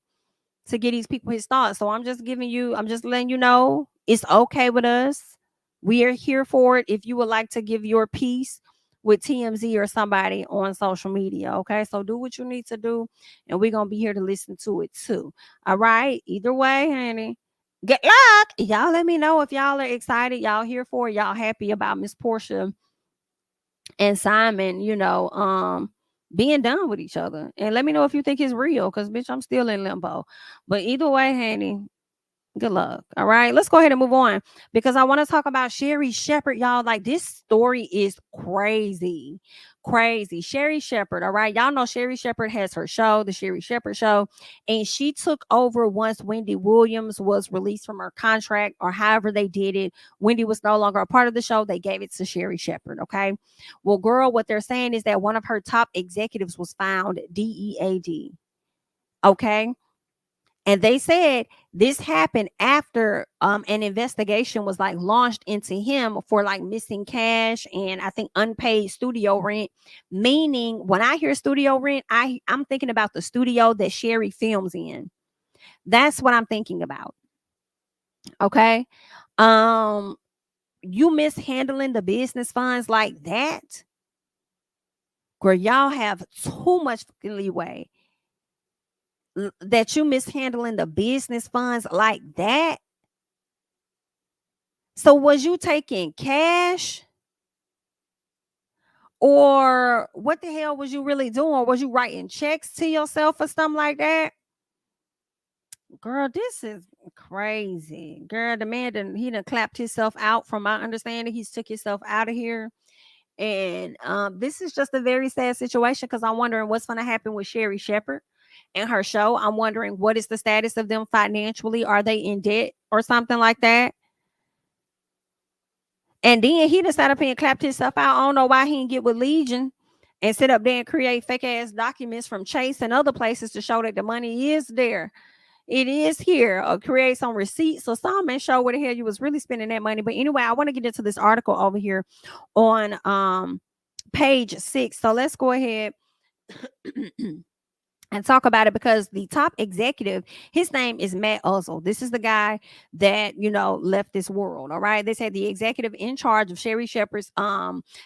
to get these people his thoughts. So I'm just letting you know it's okay with us. We are here for it. If you would like to give your piece with TMZ or somebody on social media, okay? So do what you need to do, and we're gonna be here to listen to it too. All right. Either way, honey. Good luck. Y'all let me know if y'all are excited. Y'all here for it. Y'all happy about Miss Porsha and Simon, being done with each other. And let me know if you think it's real, because bitch, I'm still in limbo. But either way, honey, good luck. All right, let's go ahead and move on, because I want to talk about Sherry Shepherd, y'all. Like, this story is crazy. Sherry Shepherd. All right, y'all know Sherry Shepherd has her show, the Sherry Shepherd Show, and she took over once Wendy Williams was released from her contract, or however they did it. Wendy was no longer a part of the show. They gave it to Sherry Shepherd. Okay, well, girl, what they're saying is that one of her top executives was found DEAD. Okay. And they said this happened after an investigation was like launched into him for like missing cash and I think unpaid studio rent. Meaning, when I hear studio rent, I'm thinking about the studio that Sherry films in. That's what I'm thinking about. Okay. You mishandling the business funds like that, girl, y'all have too much leeway. That you mishandling the business funds like that. So was you taking cash, or what the hell was you really doing? Was you writing checks to yourself or something like that? Girl, this is crazy. Girl, the man he done clapped himself out. From my understanding, he's took himself out of here. And this is just a very sad situation, because I'm wondering what's going to happen with Sherry Shepherd and her show. I'm wondering what is the status of them financially. Are they in debt or something like that? And then he just sat up here and clapped himself out. I don't know why he didn't get with Legion and sit up there and create fake ass documents from Chase and other places to show that the money is there. It is here. Or create some receipts or something and show where the hell you was really spending that money. But anyway, I want to get into this article over here on page 6. So let's go ahead and talk about it, because the top executive, his name is Matt Uzzle. This is the guy that, left this world. All right. They said the executive in charge of Sherry Shepherd's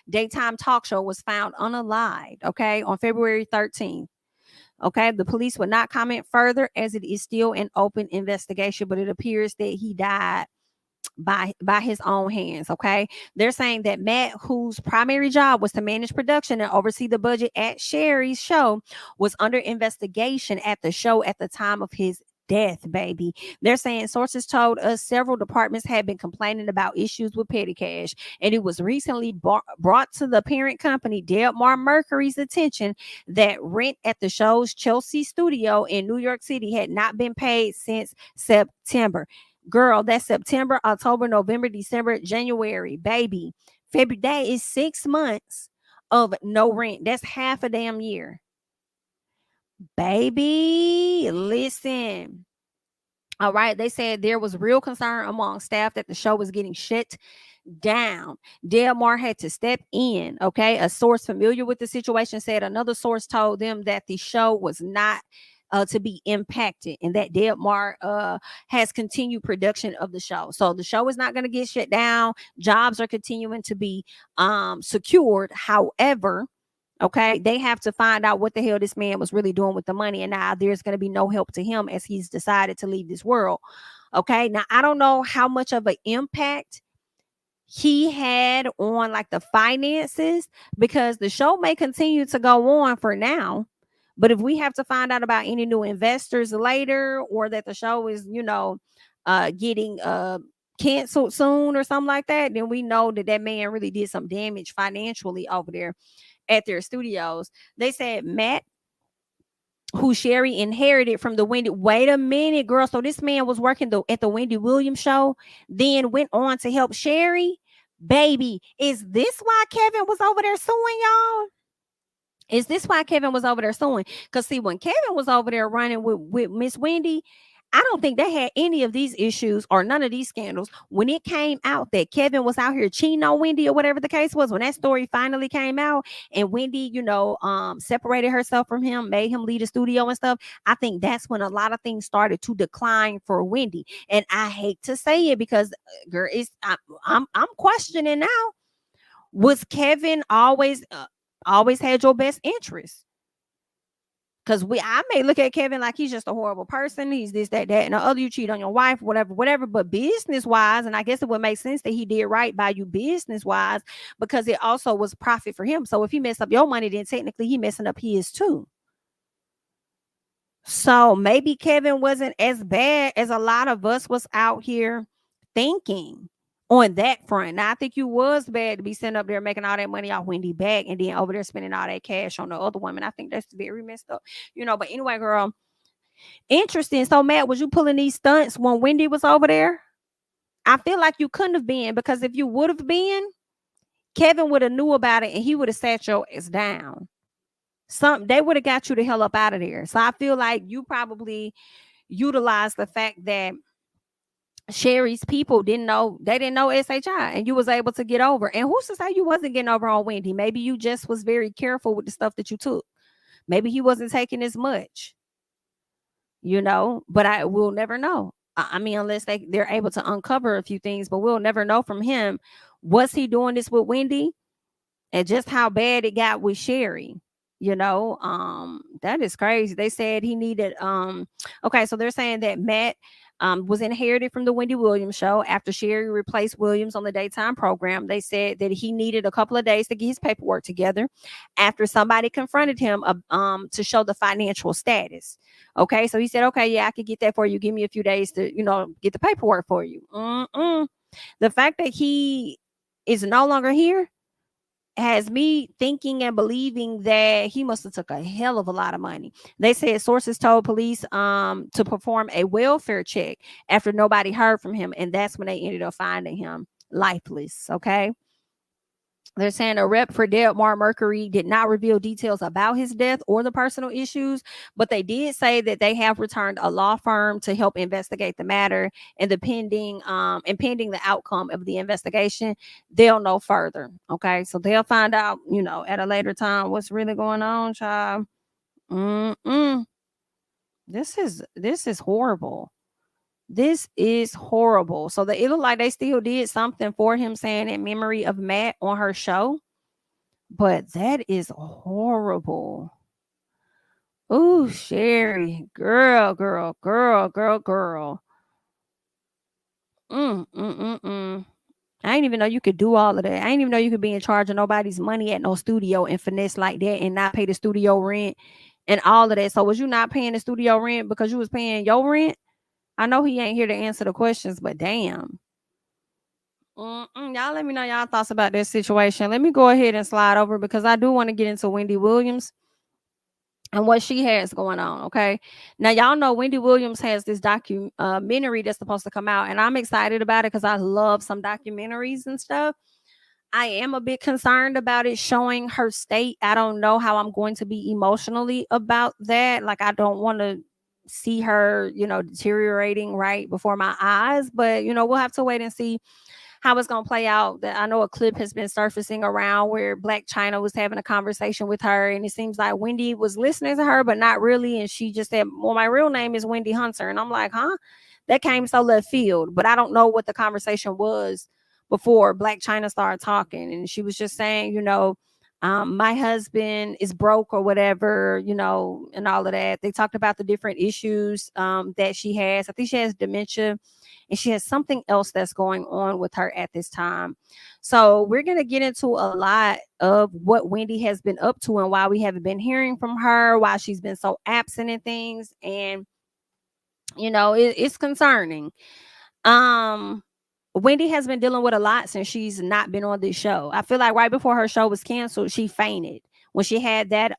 daytime talk show was found unalived. Okay. On February 13th. Okay. The police would not comment further, as it is still an open investigation, but it appears that he died by his own hands. Okay, they're saying that Matt, whose primary job was to manage production and oversee the budget at Sherry's show, was under investigation at the show at the time of his death, baby. They're saying sources told us several departments had been complaining about issues with petty cash, and it was recently brought to the parent company, Delmar Mercury's, attention that rent at the show's Chelsea studio in New York City had not been paid since September. Girl, that's September, October, November, December, January, baby. February, that is 6 months of no rent. That's half a damn year. Baby, listen. All right. They said there was real concern among staff that the show was getting shut down. Delmar had to step in. Okay. A source familiar with the situation said another source told them that the show was not to be impacted, and that Delmar has continued production of the show. So the show is not going to get shut down. Jobs are continuing to be secured. However, okay, they have to find out what the hell this man was really doing with the money, and now there's going to be no help to him as he's decided to leave this world. Okay, now I don't know how much of an impact he had on like the finances, because the show may continue to go on for now. But if we have to find out about any new investors later, or that the show is, getting canceled soon or something like that, then we know that that man really did some damage financially over there at their studios. They said Matt, who Sherry inherited from the Wendy. Wait a minute, girl. So this man was working at the Wendy Williams show, then went on to help Sherry. Baby, is this why Kevin was over there suing y'all? Is this why Kevin was over there suing? Because see, when Kevin was over there running with Miss Wendy, I don't think they had any of these issues or none of these scandals when it came out that Kevin was out here cheating on Wendy or whatever the case was. When that story finally came out and Wendy, separated herself from him, made him leave the studio and stuff. I think that's when a lot of things started to decline for Wendy. And I hate to say it because, girl, I'm questioning now. Was Kevin always had your best interest? Because I may look at Kevin like he's just a horrible person. He's this, that, and the other. You cheat on your wife, whatever. But business wise, and I guess it would make sense that he did right by you business wise, because it also was profit for him. So if he messed up your money, then technically he messing up his too. So maybe Kevin wasn't as bad as a lot of us was out here thinking on that front. Now, I think you was bad to be sitting up there making all that money off Wendy back and then over there spending all that cash on the other woman. I think that's very messed up, but anyway, girl, interesting. So, Matt, was you pulling these stunts when Wendy was over there? I feel like you couldn't have been, because if you would have been, Kevin would have knew about it and he would have sat your ass down. They would have got you the hell up out of there. So I feel like you probably utilized the fact that Sherry's people didn't know SHI, and you was able to get over. And who's to say you wasn't getting over on Wendy? Maybe you just was very careful with the stuff that you took. Maybe he wasn't taking as much, but I will never know. I mean, unless they're able to uncover a few things, but we'll never know from him. Was he doing this with Wendy? And just how bad it got with Sherry. That is crazy. They said he needed okay, so they're saying that Matt was inherited from the Wendy Williams show after Sherry replaced Williams on the daytime program. They said that he needed a couple of days to get his paperwork together after somebody confronted him to show the financial status. Okay, so he said, okay, yeah, I could get that for you. Give me a few days to get the paperwork for you. The fact that he is no longer here has me thinking and believing that he must have took a hell of a lot of money. They said sources told police to perform a welfare check after nobody heard from him, and that's when they ended up finding him lifeless. Okay. They're saying a rep for dead Mark Mercury did not reveal details about his death or the personal issues, but they did say that they have returned a law firm to help investigate the matter, and pending the outcome of the investigation, they'll know further. Okay, so they'll find out, at a later time what's really going on, child. This is horrible. This is horrible. So it looked like they still did something for him, saying in memory of Matt on her show. But that is horrible. Ooh, Sherry. Girl. I didn't even know you could do all of that. I didn't even know you could be in charge of nobody's money at no studio and finesse like that and not pay the studio rent and all of that. So was you not paying the studio rent because you was paying your rent? I know he ain't here to answer the questions, but damn. Y'all let me know y'all thoughts about this situation. Let me go ahead and slide over because I do want to get into Wendy Williams and what she has going on. Okay. Now, y'all know Wendy Williams has this documentary that's supposed to come out, and I'm excited about it because I love some documentaries and stuff. I am a bit concerned about it showing her state. I don't know how I'm going to be emotionally about that. Like, I don't want to see her, deteriorating right before my eyes, but we'll have to wait and see how it's going to play out. That I know a clip has been surfacing around where Black China was having a conversation with her, and it seems like Wendy was listening to her, but not really. And she just said, well, my real name is Wendy Hunter. And I'm like, huh? That came so left field, but I don't know what the conversation was before Black China started talking. And she was just saying, my husband is broke or whatever, and all of that. They talked about the different issues that she has. I think she has dementia, and she has something else that's going on with her at this time. So we're going to get into a lot of what Wendy has been up to and why we haven't been hearing from her, why she's been so absent and things. And, it's concerning. Wendy has been dealing with a lot since she's not been on this show. I feel like right before her show was canceled, she fainted when she had that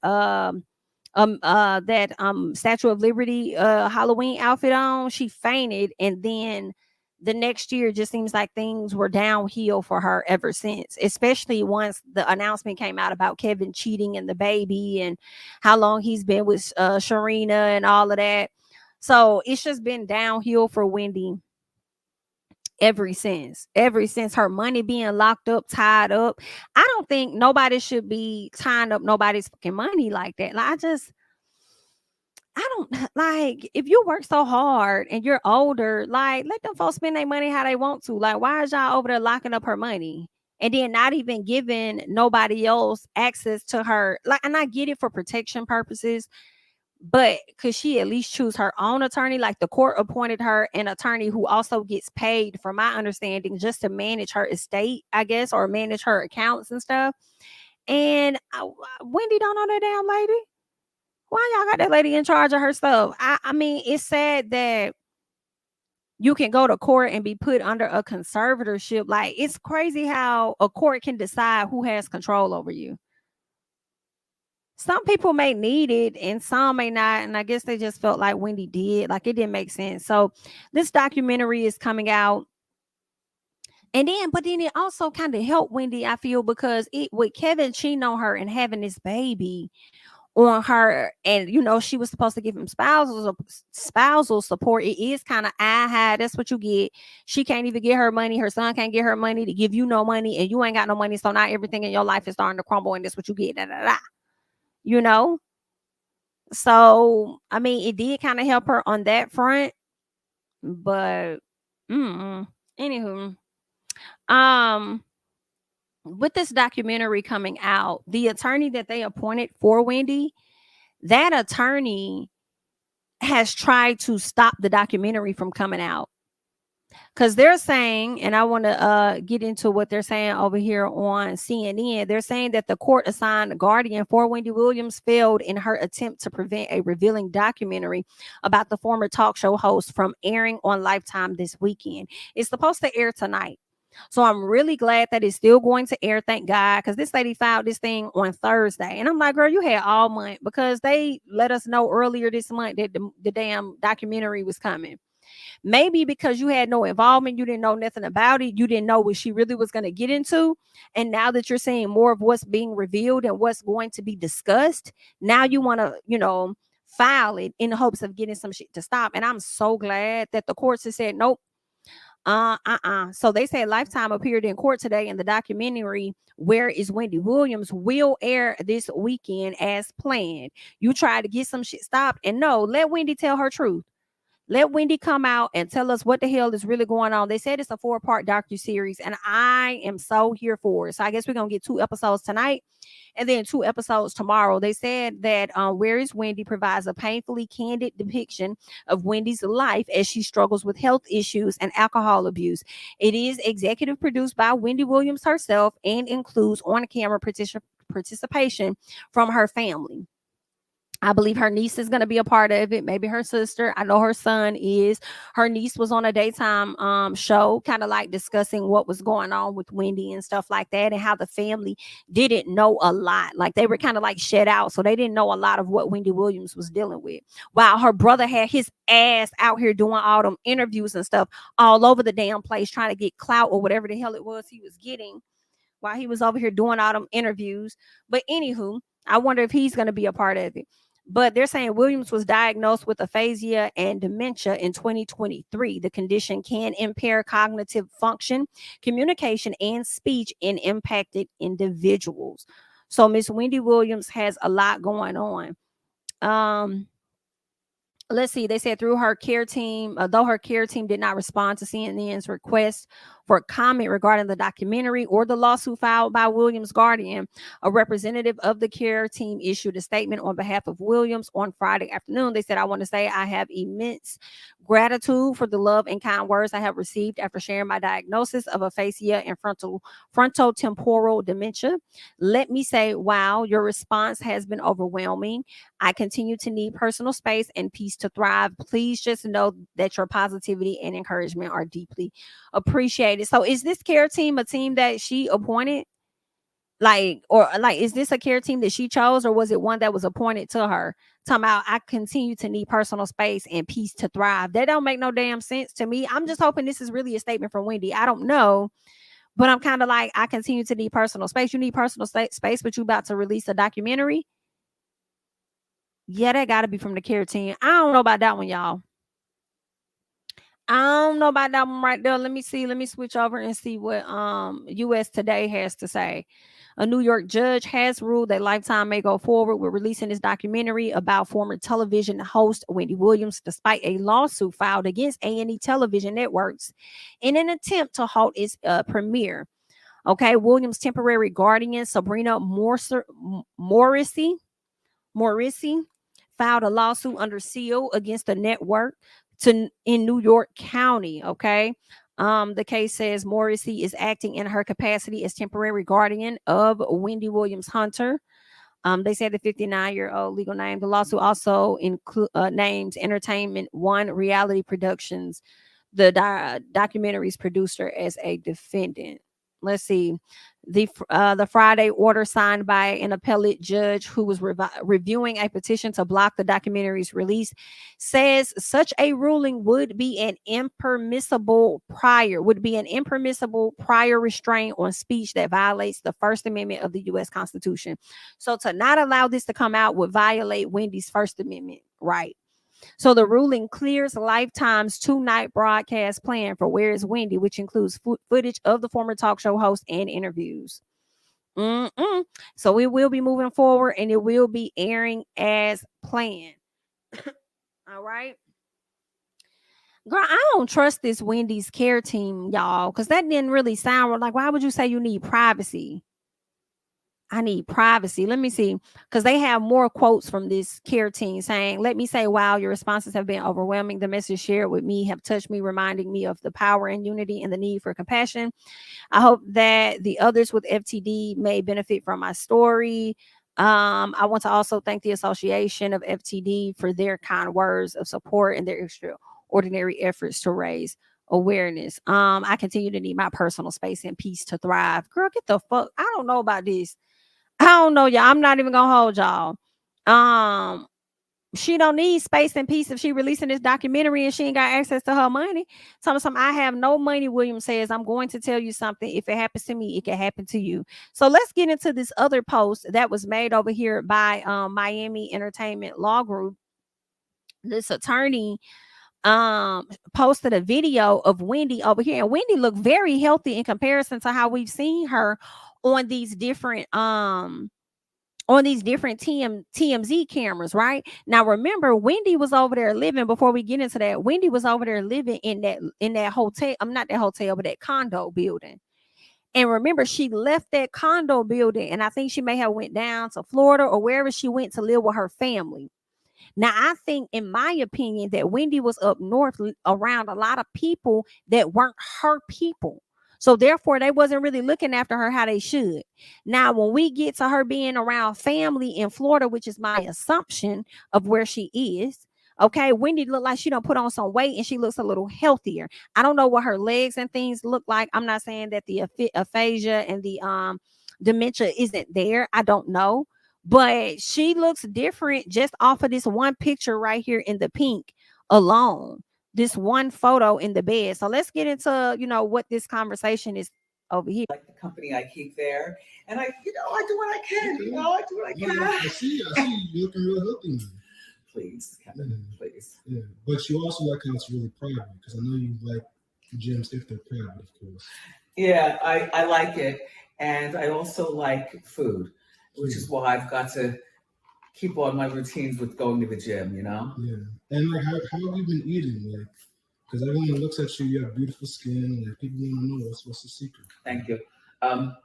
Statue of Liberty Halloween outfit on. She fainted, and then the next year just seems like things were downhill for her ever since, especially once the announcement came out about Kevin cheating and the baby and how long he's been with Sharina and all of that. So it's just been downhill for Wendy ever since her money being locked up, tied up. I don't think nobody should be tying up nobody's fucking money like that. Like, I don't like, if you work so hard and you're older, like, let them folks spend their money how they want to. Like, why is y'all over there locking up her money and then not even giving nobody else access to her? Like, and I get it for protection purposes, but could she at least choose her own attorney? Like, the court appointed her an attorney who also gets paid, from my understanding, just to manage her estate, I guess, or manage her accounts and stuff. And Wendy don't know that damn lady. Why y'all got that lady in charge of her stuff? I mean, it's sad that you can go to court and be put under a conservatorship. Like, it's crazy how a court can decide who has control over you. Some people may need it and some may not. And I guess they just felt like Wendy did. Like, it didn't make sense. So this documentary is coming out. And then, but then it also kind of helped Wendy, I feel, because it with Kevin cheating on her and having this baby on her, and she was supposed to give him spousal support. It is kind of that's what you get. She can't even get her money. Her son can't get her money to give you no money, and you ain't got no money. So now everything in your life is starting to crumble, and that's what you get. Da, da, da. So I mean, it did kind of help her on that front, but anywho, with this documentary coming out, the attorney that they appointed for Wendy, that attorney has tried to stop the documentary from coming out, because they're saying, and I want to get into what they're saying over here on CNN. They're saying that the court assigned guardian for Wendy Williams failed in her attempt to prevent a revealing documentary about the former talk show host from airing on Lifetime this weekend. It's supposed to air tonight. So I'm really glad that it's still going to air, thank God, because this lady filed this thing on Thursday. And I'm like, girl, you had all month, because they let us know earlier this month that the damn documentary was coming. Maybe because you had no involvement, you didn't know nothing about it, you didn't know what she really was going to get into. And now that you're seeing more of what's being revealed and what's going to be discussed, now you want to, file it in the hopes of getting some shit to stop. And I'm so glad that the courts have said, nope. So they say Lifetime appeared in court today, and the documentary Where is Wendy Williams will air this weekend as planned. You try to get some shit stopped, and no, let Wendy tell her truth. Let Wendy come out and tell us what the hell is really going on. They said it's a 4-part docuseries, and I am so here for it. So I guess we're going to get 2 episodes tonight and then 2 episodes tomorrow. They said that Where is Wendy provides a painfully candid depiction of Wendy's life as she struggles with health issues and alcohol abuse. It is executive produced by Wendy Williams herself and includes on-camera participation from her family. I believe her niece is going to be a part of it. Maybe her sister. I know her son is. Her niece was on a daytime show, kind of like discussing what was going on with Wendy and stuff like that, and how the family didn't know a lot. Like, they were kind of like shut out, so they didn't know a lot of what Wendy Williams was dealing with. While her brother had his ass out here doing all them interviews and stuff all over the damn place, trying to get clout or whatever the hell it was he was getting while he was over here doing all them interviews. But anywho, I wonder if he's going to be a part of it. But they're saying Williams was diagnosed with aphasia and dementia in 2023. The condition can impair cognitive function, communication, and speech in impacted individuals. So Miss Wendy Williams has a lot going on. Let's see. They said through her care team, though her care team did not respond to CNN's request for comment regarding the documentary or the lawsuit filed by Williams' guardian, a representative of the care team issued a statement on behalf of Williams on Friday afternoon. They said, I want to say I have immense gratitude for the love and kind words I have received after sharing my diagnosis of aphasia and frontotemporal dementia. Let me say, wow, your response has been overwhelming. I continue to need personal space and peace to thrive. Please just know that your positivity and encouragement are deeply appreciated. So is this care team a team that she appointed? Is this a care team that she chose, or was it one that was appointed to her? Talking about, I continue to need personal space and peace to thrive. That don't make no damn sense to me. I'm just hoping this is really a statement from Wendy. I don't know. But I'm kind of like, I continue to need personal space. You need personal space, but you about to release a documentary? Yeah, that got to be from the care team. I don't know about that one, y'all. I don't know about that one right there. Let me see. Let me switch over and see what US Today has to say. A New York judge has ruled that Lifetime may go forward with releasing this documentary about former television host Wendy Williams, despite a lawsuit filed against A&E Television Networks in an attempt to halt its premiere. Okay, Williams' temporary guardian Sabrina Morrissey filed a lawsuit under seal against the network in New York County. Okay. The case says Morrissey is acting in her capacity as temporary guardian of Wendy Williams Hunter. They said the 59-year-old legal name. The lawsuit also names Entertainment One Reality Productions, the documentary's producer, as a defendant. Let's see. The Friday order signed by an appellate judge who was reviewing a petition to block the documentary's release says such a ruling would be an impermissible prior restraint on speech that violates the First Amendment of the U.S. Constitution. So to not allow this to come out would violate Wendy's First Amendment right. So the ruling clears Lifetime's 2-night broadcast plan for Where is Wendy, which includes footage of the former talk show host and interviews. So it will be moving forward and it will be airing as planned. All right. Girl, I don't trust this Wendy's care team, y'all, because that didn't really sound like, why would you say you need privacy? I need privacy. Let me see, because they have more quotes from this care team saying, let me say, wow, your responses have been overwhelming. The message shared with me have touched me, reminding me of the power and unity and the need for compassion. I hope that the others with FTD may benefit from my story. I want to also thank the Association of FTD for their kind words of support and their extraordinary efforts to raise awareness. I continue to need my personal space and peace to thrive. Girl, get the fuck. I don't know about this. I don't know, y'all. I'm not even gonna hold y'all. She don't need space and peace if she releasing this documentary and she ain't got access to her money. Something I have no money. Williams says, I'm going to tell you something. If it happens to me, it can happen to you. So let's get into this other post that was made over here by Miami Entertainment Law Group. This attorney posted a video of Wendy over here, and Wendy looked very healthy in comparison to how we've seen her on these different TMZ cameras. Right now, remember, Wendy was over there living, before we get into that, Wendy was over there living in that hotel. Not that hotel, but that condo building. And remember, she left that condo building, and I think she may have went down to Florida or wherever she went to live with her family. Now, I think, in my opinion, that Wendy was up north around a lot of people that weren't her people. So therefore, they wasn't really looking after her how they should. Now, when we get to her being around family in Florida, which is my assumption of where she is, okay, Wendy looked like she don't put on some weight and she looks a little healthier. I don't know what her legs and things look like. I'm not saying that the aphasia and the dementia isn't there. I don't know. But she looks different just off of this one picture right here in the pink alone. This one photo in the bed. So let's get into, what this conversation is over here. Like the company I keep there. And I do what I can. I do what I can. I see you looking real healthy. Please, Kevin, please. Yeah, but you also like how it's really private, because I know you like gyms if they're private, of course. Yeah, I like it. And I also like food, which is why I've got to keep on my routines with going to the gym, Yeah. And like, how have you been eating? Like, because everyone that looks at you, you have beautiful skin. Like, people want to know what's the secret. Thank you. I'm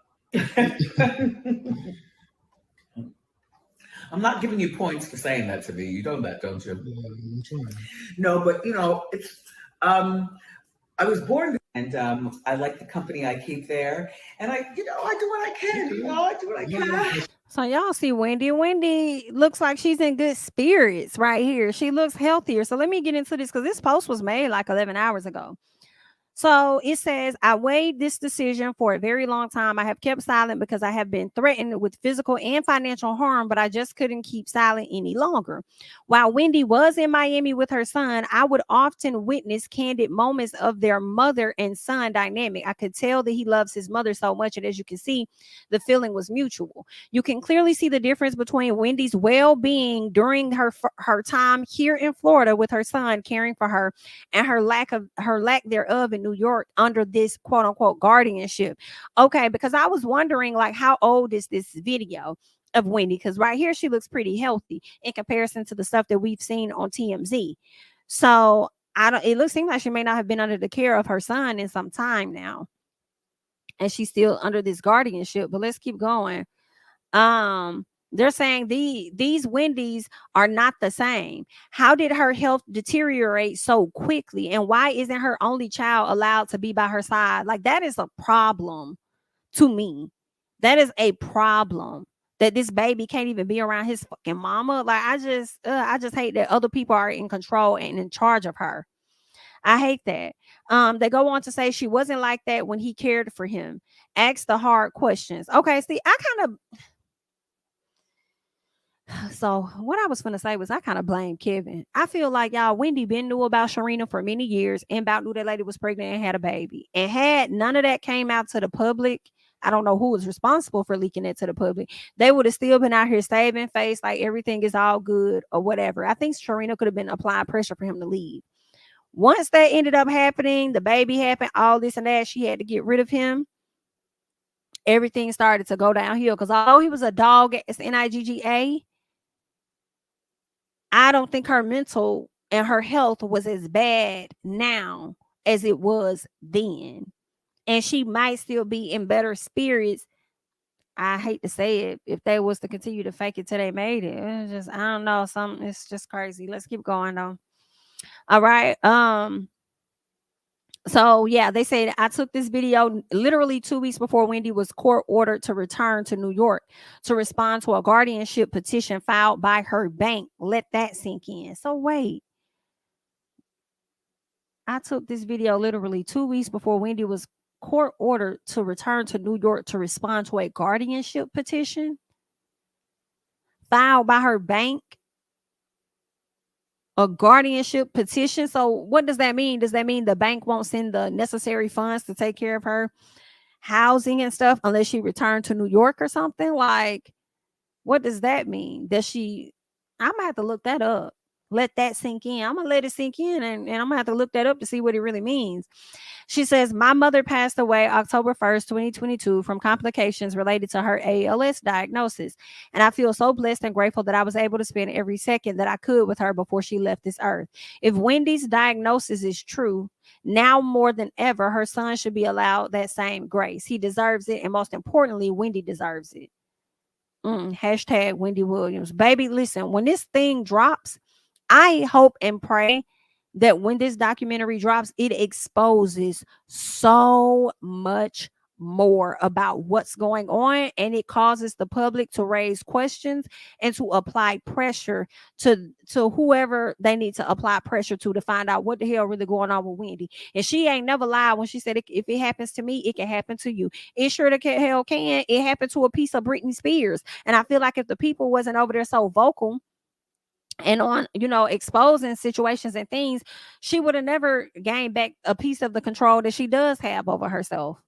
not giving you points for saying that to me. You know that, don't you? Yeah, I'm trying. No, but it's I was born and I like the company I keep there, and I do what I can. I do what I can. So y'all see Wendy. Wendy looks like she's in good spirits right here. She looks healthier. So let me get into this, because this post was made like 11 hours ago. So it says, I weighed this decision for a very long time. I have kept silent because I have been threatened with physical and financial harm, but I just couldn't keep silent any longer. While Wendy was in Miami with her son, I would often witness candid moments of their mother and son dynamic. I could tell that he loves his mother so much. And as you can see, the feeling was mutual. You can clearly see the difference between Wendy's well-being during her time here in Florida with her son caring for her, and her lack thereof in New York under this quote unquote guardianship. Okay, because I was wondering, like, how old is this video of Wendy? Because right here she looks pretty healthy in comparison to the stuff that we've seen on TMZ. So it seems like she may not have been under the care of her son in some time now, and she's still under this guardianship. But let's keep going. They're saying these Wendy's are not the same. How did her health deteriorate so quickly? And why isn't her only child allowed to be by her side? Like, that is a problem to me. That is a problem that this baby can't even be around his fucking mama. Like, I just hate that other people are in control and in charge of her. I hate that. They go on to say she wasn't like that when he cared for him. Ask the hard questions. Okay, see, so what I was going to say was I kind of blame Kevin. I feel like, y'all, Wendy been knew about Sharina for many years and about knew that lady was pregnant and had a baby. And had none of that came out to the public, I don't know who was responsible for leaking it to the public. They would have still been out here saving face like everything is all good or whatever. I think Sharina could have been applying pressure for him to leave. Once that ended up happening, the baby happened, all this and that, she had to get rid of him. Everything started to go downhill because although he was a dog at NIGGA, I don't think her mental and her health was as bad now as it was then. And she might still be in better spirits. I hate to say it, if they was to continue to fake it till they made it. It's just, I don't know, it's just crazy. Let's keep going though. All right. So yeah, they said I took this video literally 2 weeks before Wendy was court ordered to return to New York to respond to a guardianship petition filed by her bank. Let that sink in. So wait, I took this video literally 2 weeks before Wendy was court ordered to return to New York to respond to a guardianship petition filed by her bank. A guardianship petition. So what does that mean? Does that mean the bank won't send the necessary funds to take care of her housing and stuff unless she returned to New York or something? Like, what does that mean? I'm gonna have to look that up. Let that sink in. I'm gonna let it sink in, and I'm gonna have to look that up to see what it really means. She says, my mother passed away October 1st, 2022 from complications related to her ALS diagnosis. And I feel so blessed and grateful that I was able to spend every second that I could with her before she left this earth. If Wendy's diagnosis is true, now more than ever, her son should be allowed that same grace. He deserves it. And most importantly, Wendy deserves it. Hashtag Wendy Williams. Baby, listen, when this thing drops, I hope and pray that when this documentary drops, it exposes so much more about what's going on, and it causes the public to raise questions and to apply pressure to whoever they need to apply pressure to find out what the hell really going on with Wendy. And she ain't never lied when she said, if it happens to me, it can happen to you. It sure the hell can. It happened to a piece of Britney Spears. And I feel like if the people wasn't over there so vocal and on, exposing situations and things, she would have never gained back a piece of the control that she does have over herself.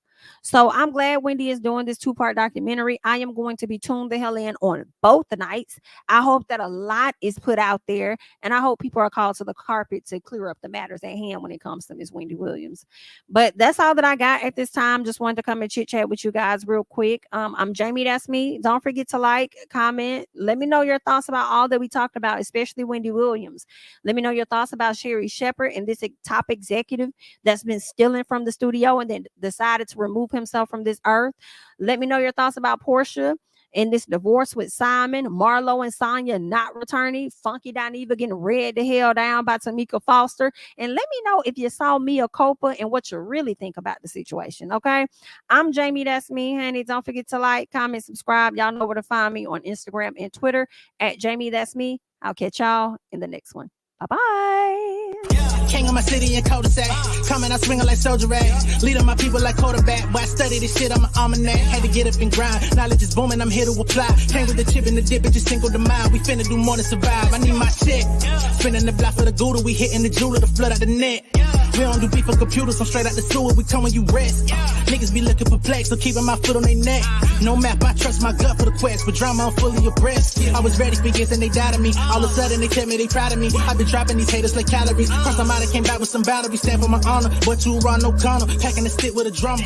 So I'm glad Wendy is doing this 2-part documentary. I am going to be tuned the hell in on both the nights. I hope that a lot is put out there, and I hope people are called to the carpet to clear up the matters at hand when it comes to Miss Wendy Williams. But that's all that I got at this time. Just wanted to come and chit chat with you guys real quick. I'm Jami, that's me. Don't forget to like, comment. Let me know your thoughts about all that we talked about, especially Wendy Williams. Let me know your thoughts about Sherry Shepherd and this top executive that's been stealing from the studio and then decided to remove himself from this earth. Let me know your thoughts about Porsha and this divorce with Simon, Marlo and Sanya not returning, Funky Dineva getting read the hell down by Tameka Foster. And let me know if you saw Mia Culpa and what you really think about the situation. Okay, I'm Jami, that's me, honey. Don't forget to like, comment, subscribe. Y'all know where to find me on Instagram and Twitter at Jami, that's me. I'll catch y'all in the next one. Bye-bye. king of my city and cul-de-sac. Coming out swinging like soldier rag. Leading my people like quarterback. Boy, I study this shit, I'm an almanac. Had to get up and grind. Knowledge is booming, I'm here to apply. Came with the chip and the dip, it just single the mile. We finna do more than survive. I need my check. Spinning the block for the gouda, we hitting the jeweler to flood out the net. We don't do beef for computers, I'm straight out the sewer, we come when you rest. Niggas be looking perplexed, so keeping my foot on their neck. No map, I trust my gut for the quest. With drama, I'm fully abreast. I was ready for years and they doubted me. All of a sudden they tell me they proud of me. I've been dropping these haters like calories. First I'm out, I came back with some batteries. Stand for my honor, but you run no gunner. Packing the stick with a drummer.